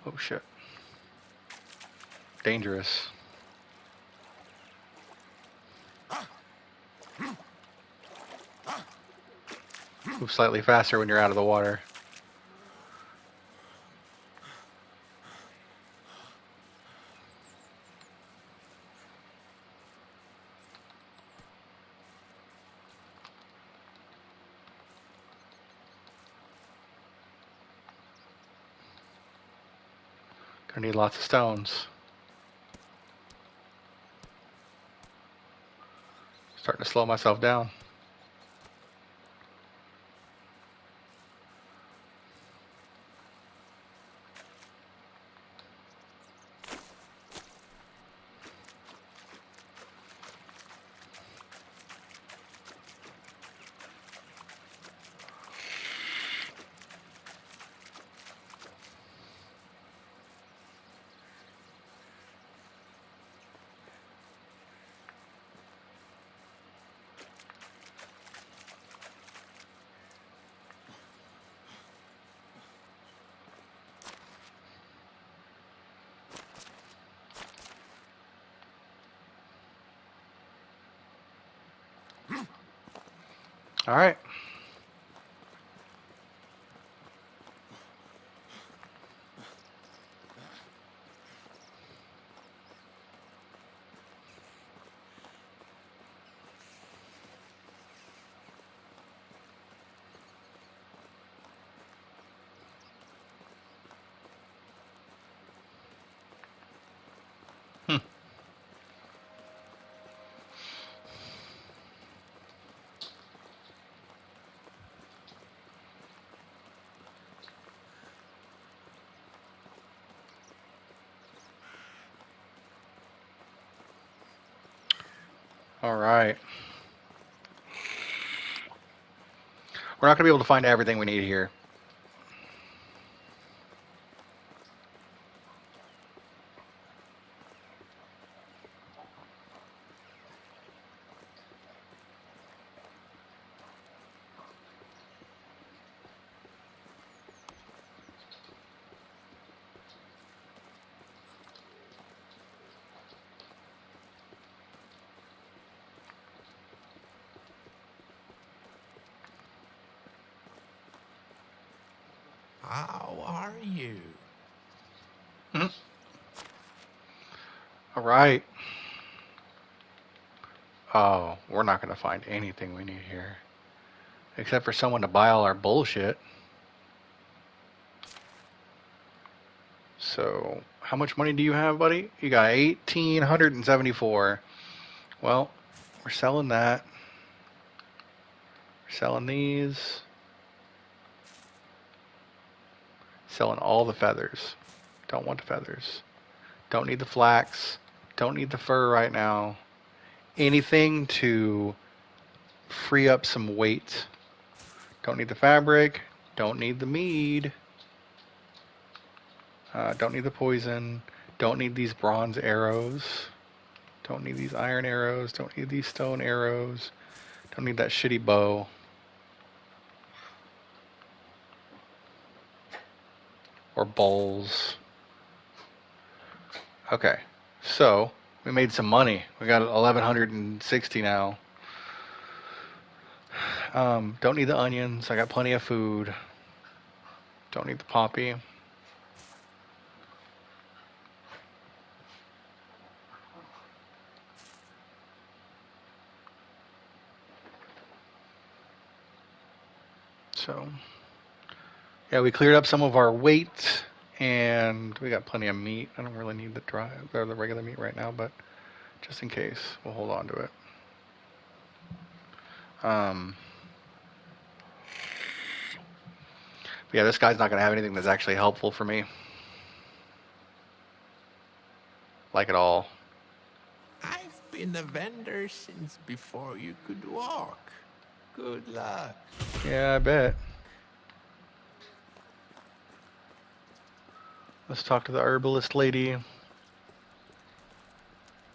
Oh shit. Dangerous. Move slightly faster when you're out of the water. Gonna need lots of stones. Starting to slow myself down. All right. Hmm. All right. We're not gonna be able to find everything we need here. How are you? Mhm. All right. Oh, we're not gonna find anything we need here, except for someone to buy all our bullshit. So, how much money do you have, buddy? You got 1,874. Well, we're selling that. We're selling these. Selling all the feathers. Don't want the feathers. Don't need the flax. Don't need the fur right now. Anything to free up some weight. Don't need the fabric. Don't need the mead. Don't need the poison. Don't need these bronze arrows. Don't need these iron arrows. Don't need these stone arrows. Don't need that shitty bow. Or bowls. Okay, so we made some money. We got 1,160 now. Don't need the onions. I got plenty of food. Don't need the poppy. So, yeah, we cleared up some of our weight, and we got plenty of meat. I don't really need the dry or the regular meat right now, but just in case, we'll hold on to it. Yeah, this guy's not gonna have anything that's actually helpful for me, like at all. I've been a vendor since before you could walk. Good luck. Yeah, I bet. Let's talk to the herbalist lady.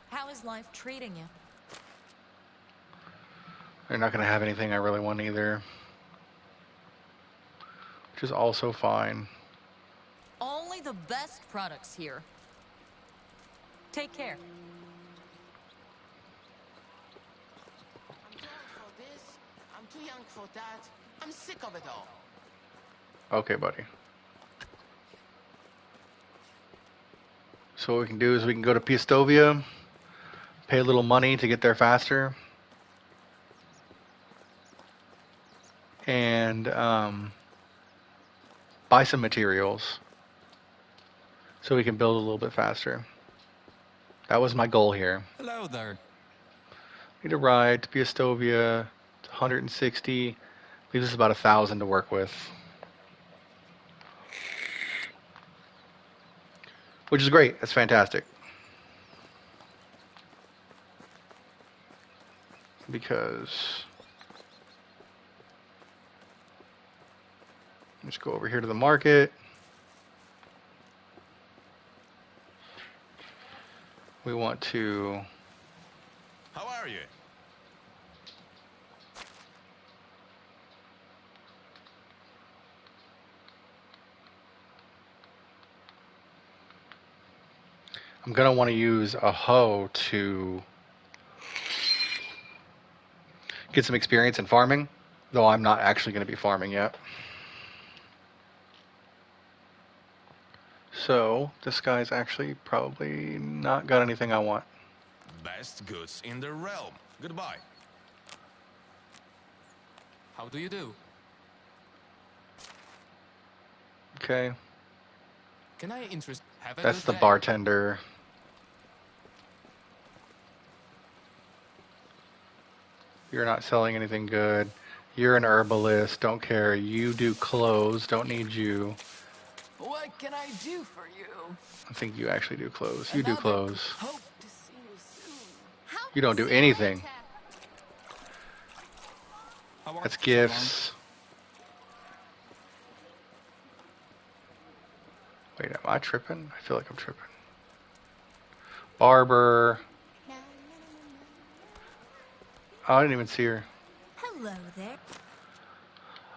How is life treating you? They're not gonna have anything I really want either, which is also fine. Only the best products here. Take care. I'm too old for this. I'm too young for that. I'm sick of it all. Okay, buddy. So what we can do is we can go to Piastovia, pay a little money to get there faster, and buy some materials. so we can build a little bit faster. That was my goal here. Hello there. Need a ride to Piastovia, 160. Leaves us about 1,000 to work with. Which is great. That's fantastic. Because let's go over here to the market. We want to... How are you? I'm going to want to use a hoe to get some experience in farming, though I'm not actually going to be farming yet. So this guy's actually probably not got anything I want. Best goods in the realm. Goodbye. How do you do? Okay, Can I interest? Have a that's good the day. bartender. You're not selling anything good. You're an herbalist. Don't care. You do clothes. Don't need you. What can I do for you? I think you actually do clothes. You do Another clothes. Hope to see you soon. How You don't do see you anything. later. How are That's you so long? gifts. Wait, am I tripping? I feel like I'm tripping. Barber. Oh, I didn't even see her. Hello there.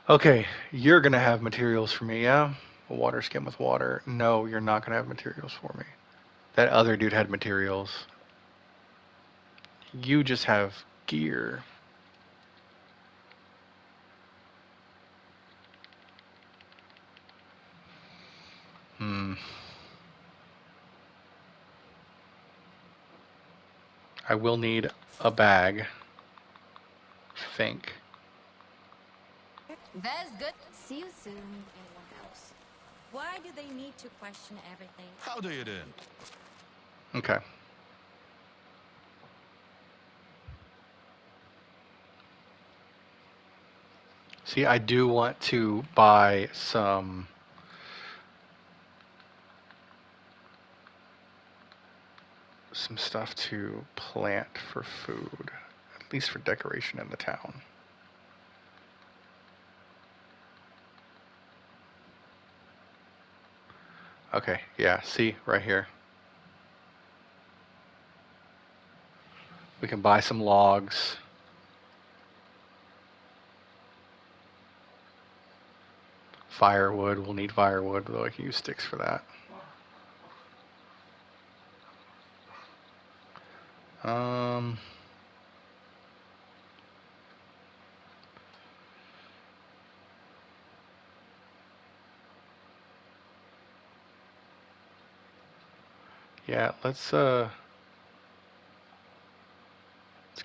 Okay, you're gonna have materials for me, yeah? A water skin with water. No, you're not gonna have materials for me. That other dude had materials. You just have gear. Hmm. I will need a bag. I think. That's good. See you soon, anyone else. Why do they need to question everything? How do you do? Okay. See, I do want to buy some stuff to plant for food, at least for decoration in the town. Okay, yeah, see, right here. We can buy some logs. Firewood, we'll need firewood, though I can use sticks for that. Um, yeah, let's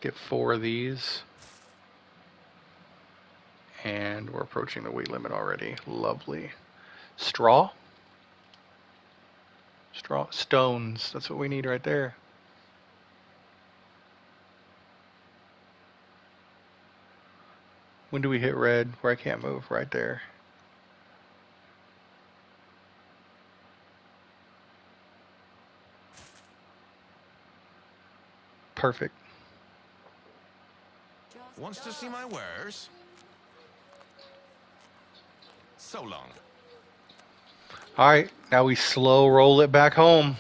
get 4 of these. And we're approaching the weight limit already. Lovely. Straw? Straw. Stones. That's what we need right there. When do we hit red where I can't move? Right there. Perfect. Wants to see my wares? So long. All right, now we slow roll it back home.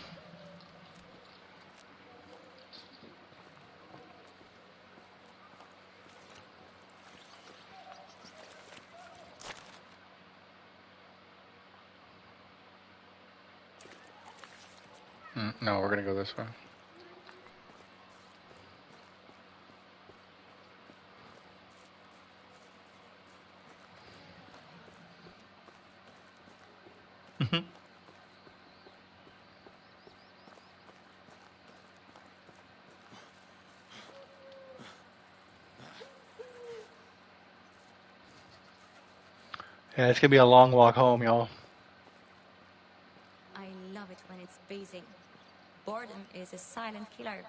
No, we're gonna go this way. Yeah, it's gonna be a long walk home, y'all. I love love it when it's busy. Boredom is a silent killer.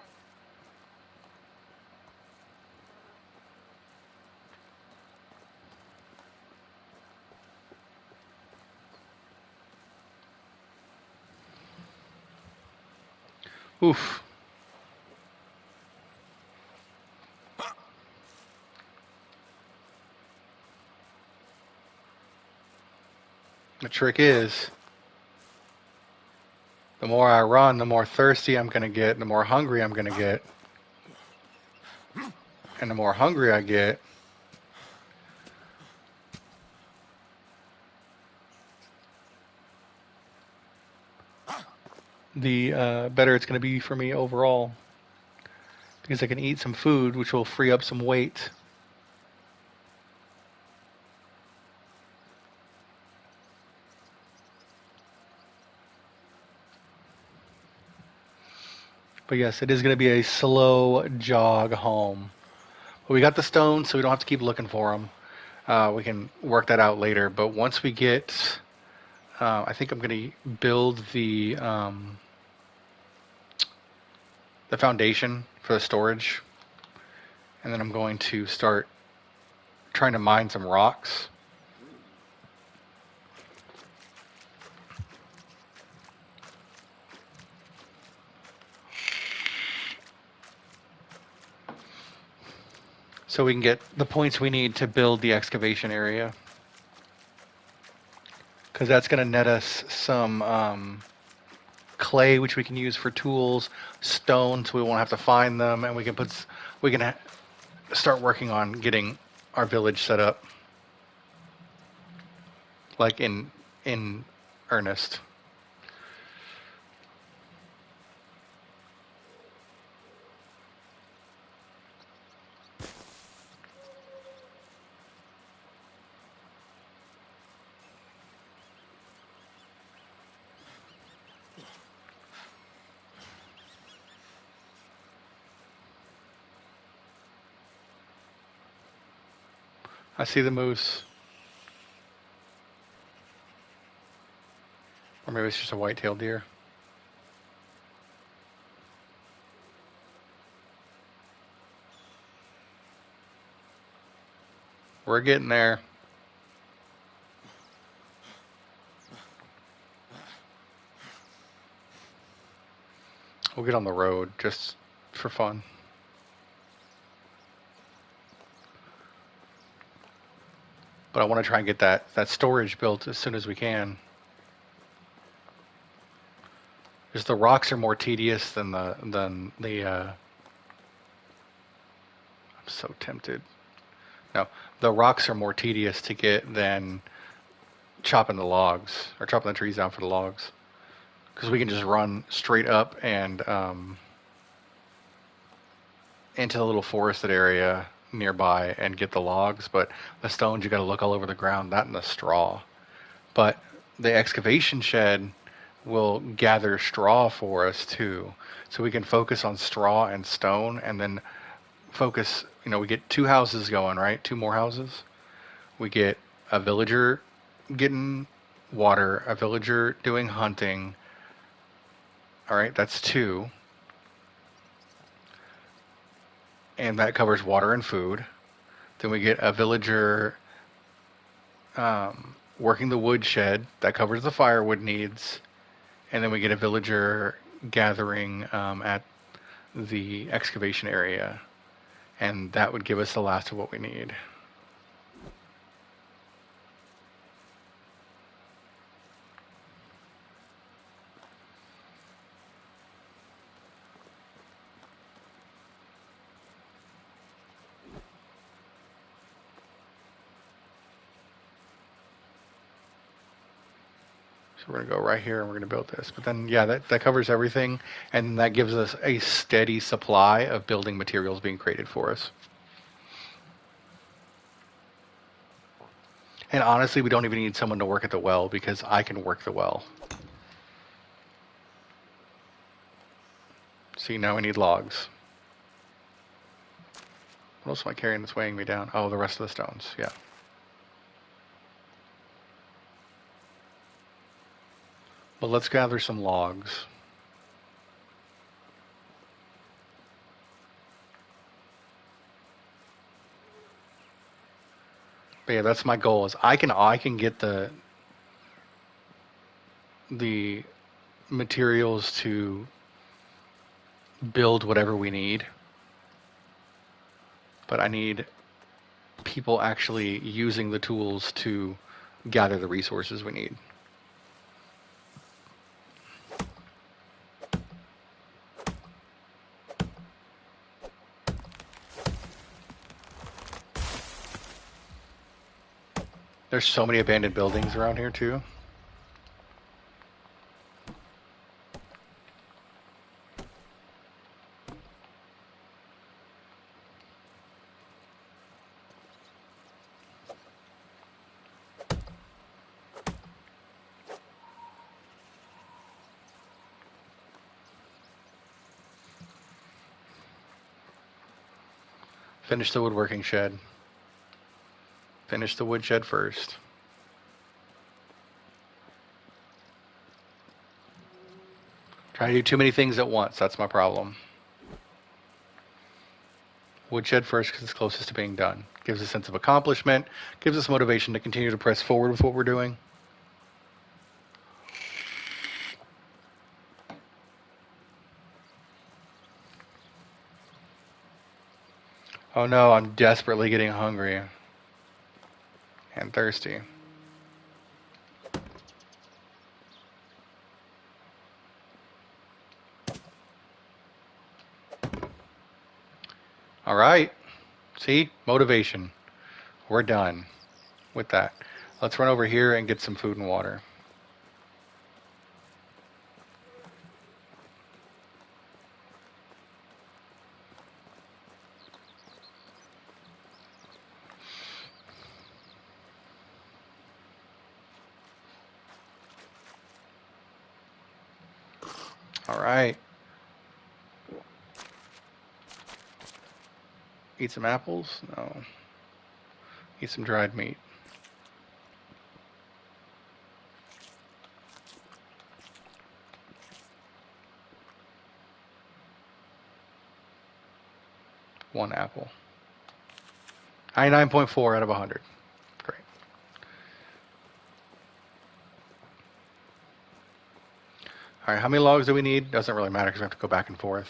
Oof. The trick is, the more I run, the more thirsty I'm going to get, the more hungry I'm going to get. And the more hungry I get, the better it's going to be for me overall. Because I can eat some food, which will free up some weight. But yes, it is going to be a slow jog home. But we got the stones, so we don't have to keep looking for them. We can work that out later. But once we get, I think I'm going to build the foundation for the storage, and then I'm going to start trying to mine some rocks. So we can get the points we need to build the excavation area. Because that's going to net us some clay, which we can use for tools, stone, so we won't have to find them, and we can start working on getting our village set up, like in earnest. I see the moose. Or maybe it's just a white-tailed deer. We're getting there. We'll get on the road just for fun. But I want to try and get that storage built as soon as we can. Because the rocks are more tedious than the I'm so tempted. No, the rocks are more tedious to get than chopping the logs or chopping the trees down for the logs. Because we can just run straight up and into the little forested area nearby and get the logs. But the stones, you got to look all over the ground, not in the straw. But the excavation shed will gather straw for us too, so we can focus on straw and stone, and then focus. We get 2 houses going, right? 2 more houses. We get a villager getting water, a villager doing hunting. All right, that's 2. And that covers water and food. Then we get a villager working the woodshed. That covers the firewood needs. And then we get a villager gathering at the excavation area. And that would give us the last of what we need. So we're going to go right here and we're going to build this. But then, yeah, that covers everything. And that gives us a steady supply of building materials being created for us. And honestly, we don't even need someone to work at the well because I can work the well. See, now we need logs. What else am I carrying that's weighing me down? Oh, the rest of the stones, yeah. But let's gather some logs. But yeah, that's my goal. Is I can get the materials to build whatever we need, but I need people actually using the tools to gather the resources we need. There's so many abandoned buildings around here too. Finish the woodworking shed. Finish the wood shed first. Trying to do too many things at once, that's my problem. Woodshed first because it's closest to being done. Gives a sense of accomplishment, gives us motivation to continue to press forward with what we're doing. Oh no, I'm desperately getting hungry and thirsty. All right. See? Motivation. We're done with that. Let's run over here and get some food and water. All right. Eat some apples? No. Eat some dried meat. One apple. 99.4 out of 100. Great. All right, how many logs do we need? Doesn't really matter because we have to go back and forth.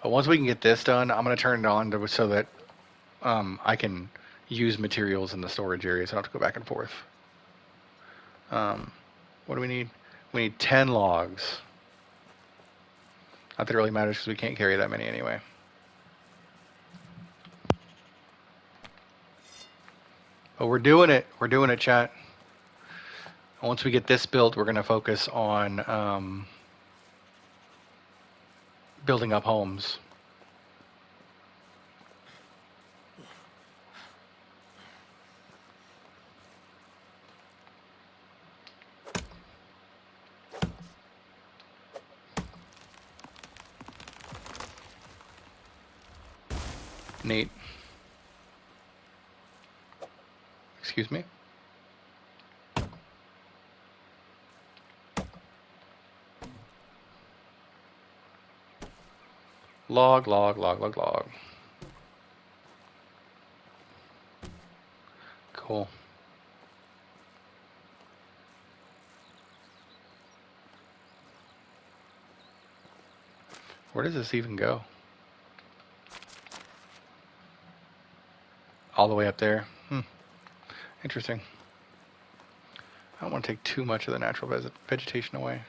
But once we can get this done, I'm going to turn it on so that I can use materials in the storage area, so I don't have to go back and forth. What do we need? We need 10 logs. Not that it really matters because we can't carry that many anyway. But we're doing it. We're doing it, chat. Once we get this built, we're going to focus on building up homes. Neat. Excuse me. Log, log, log, log, log. Cool. Where does this even go? All the way up there. Interesting. I don't want to take too much of the natural vegetation away.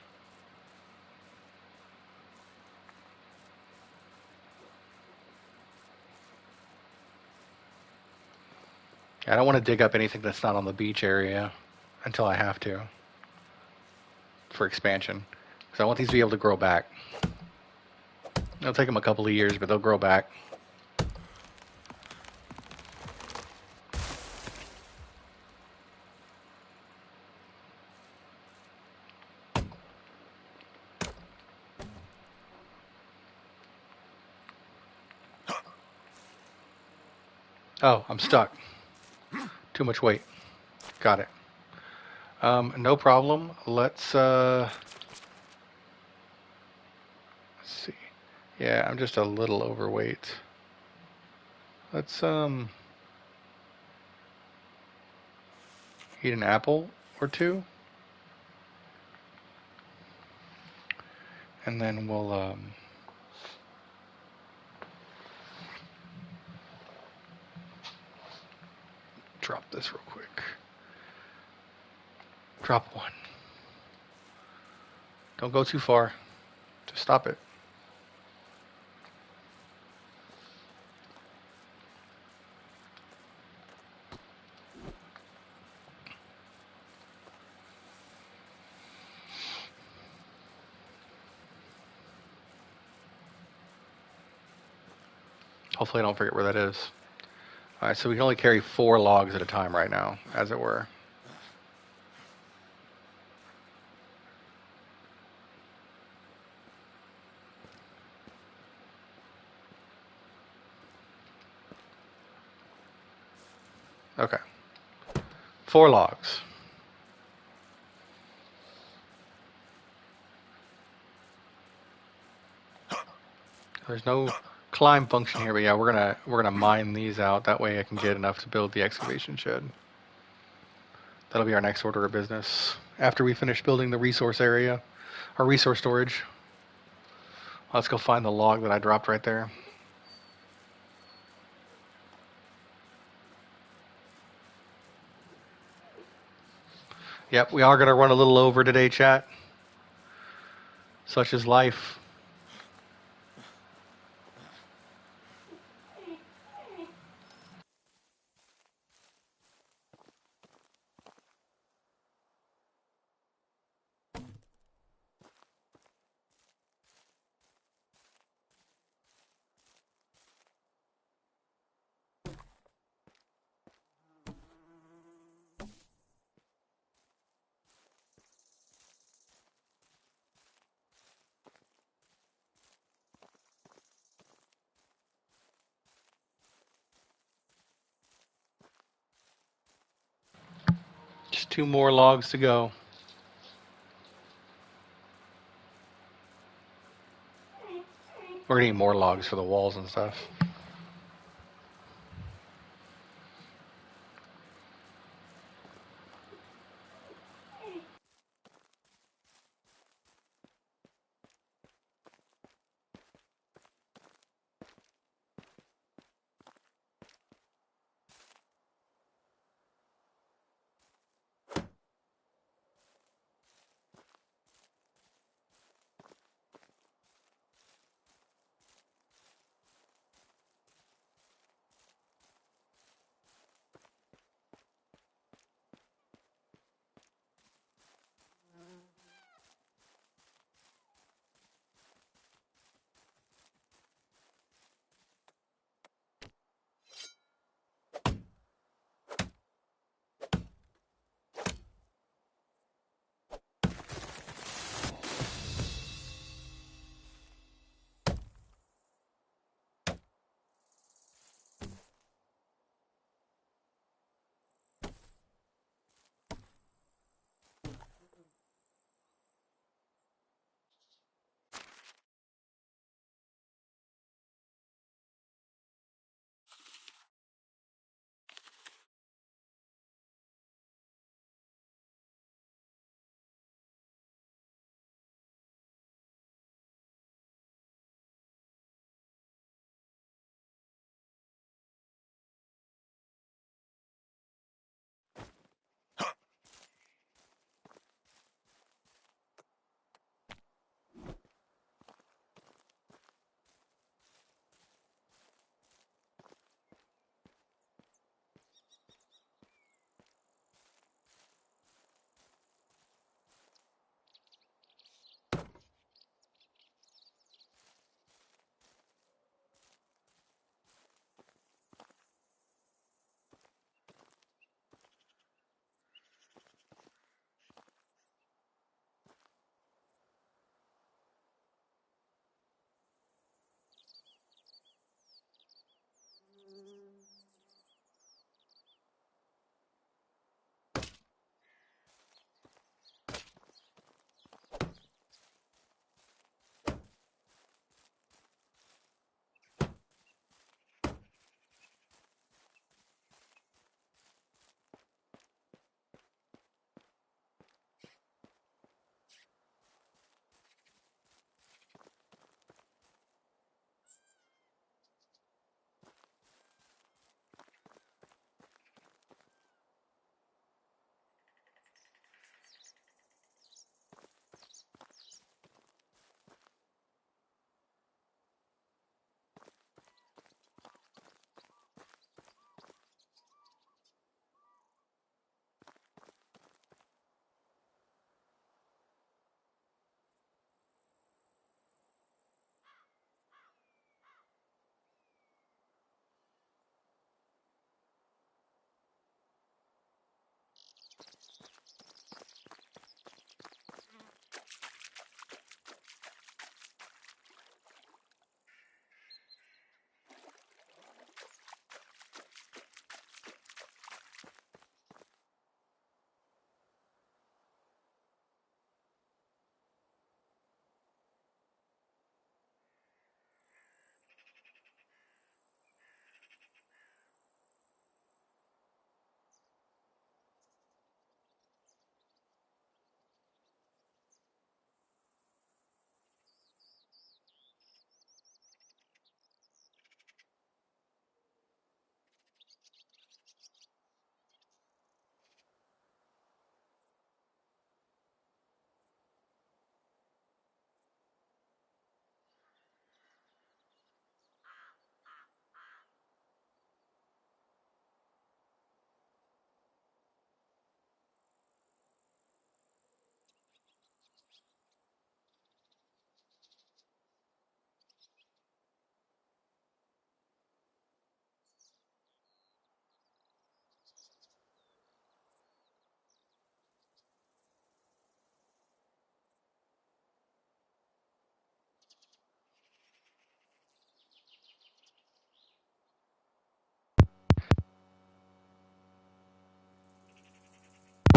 I don't want to dig up anything that's not on the beach area until I have to for expansion. Because I want these to be able to grow back. It'll take them a couple of years, but they'll grow back. Oh, I'm stuck. Too much weight. Got it. No problem. Let's see. Yeah, I'm just a little overweight. Let's eat an apple or two, and then we'll drop this real quick. Drop one. Don't go too far. Just stop it. Hopefully I don't forget where that is. Alright, so we can only carry 4 logs at a time right now, as it were. Okay. 4 logs. There's no climb function here, but yeah, we're gonna mine these out. That way I can get enough to build the excavation shed. That'll be our next order of business. After we finish building the resource area, our resource storage. Let's go find the log that I dropped right there. Yep, we are gonna run a little over today, chat. Such is life. Just 2 more logs to go. We're gonna need more logs for the walls and stuff.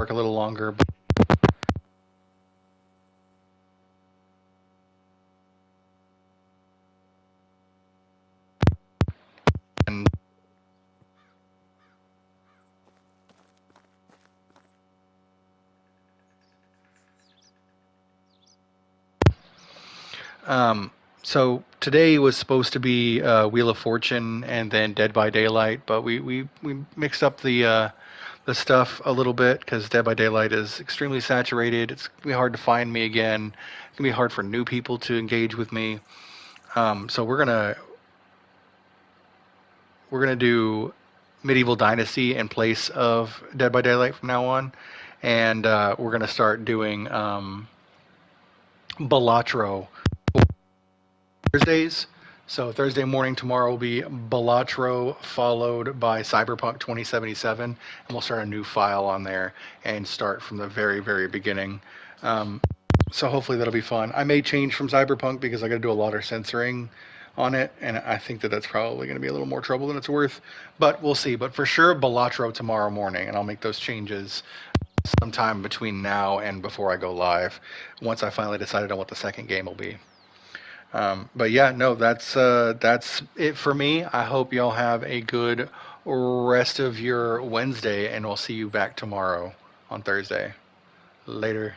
work a little longer. And so today was supposed to be Wheel of Fortune and then Dead by Daylight, but we mixed up the stuff a little bit because Dead by Daylight is extremely saturated. It's gonna be hard to find me again. It's gonna be hard for new people to engage with me. So we're gonna do Medieval Dynasty in place of Dead by Daylight from now on, and we're gonna start doing Balatro Thursdays. So Thursday morning tomorrow will be Balatro followed by Cyberpunk 2077, and we'll start a new file on there and start from the very, very beginning. So hopefully that'll be fun. I may change from Cyberpunk because I got to do a lot of censoring on it, and I think that that's probably going to be a little more trouble than it's worth. But we'll see. But for sure, Balatro tomorrow morning, and I'll make those changes sometime between now and before I go live, once I finally decided on what the second game will be. But yeah, no, that's it for me. I hope y'all have a good rest of your Wednesday, and we'll see you back tomorrow on Thursday. Later.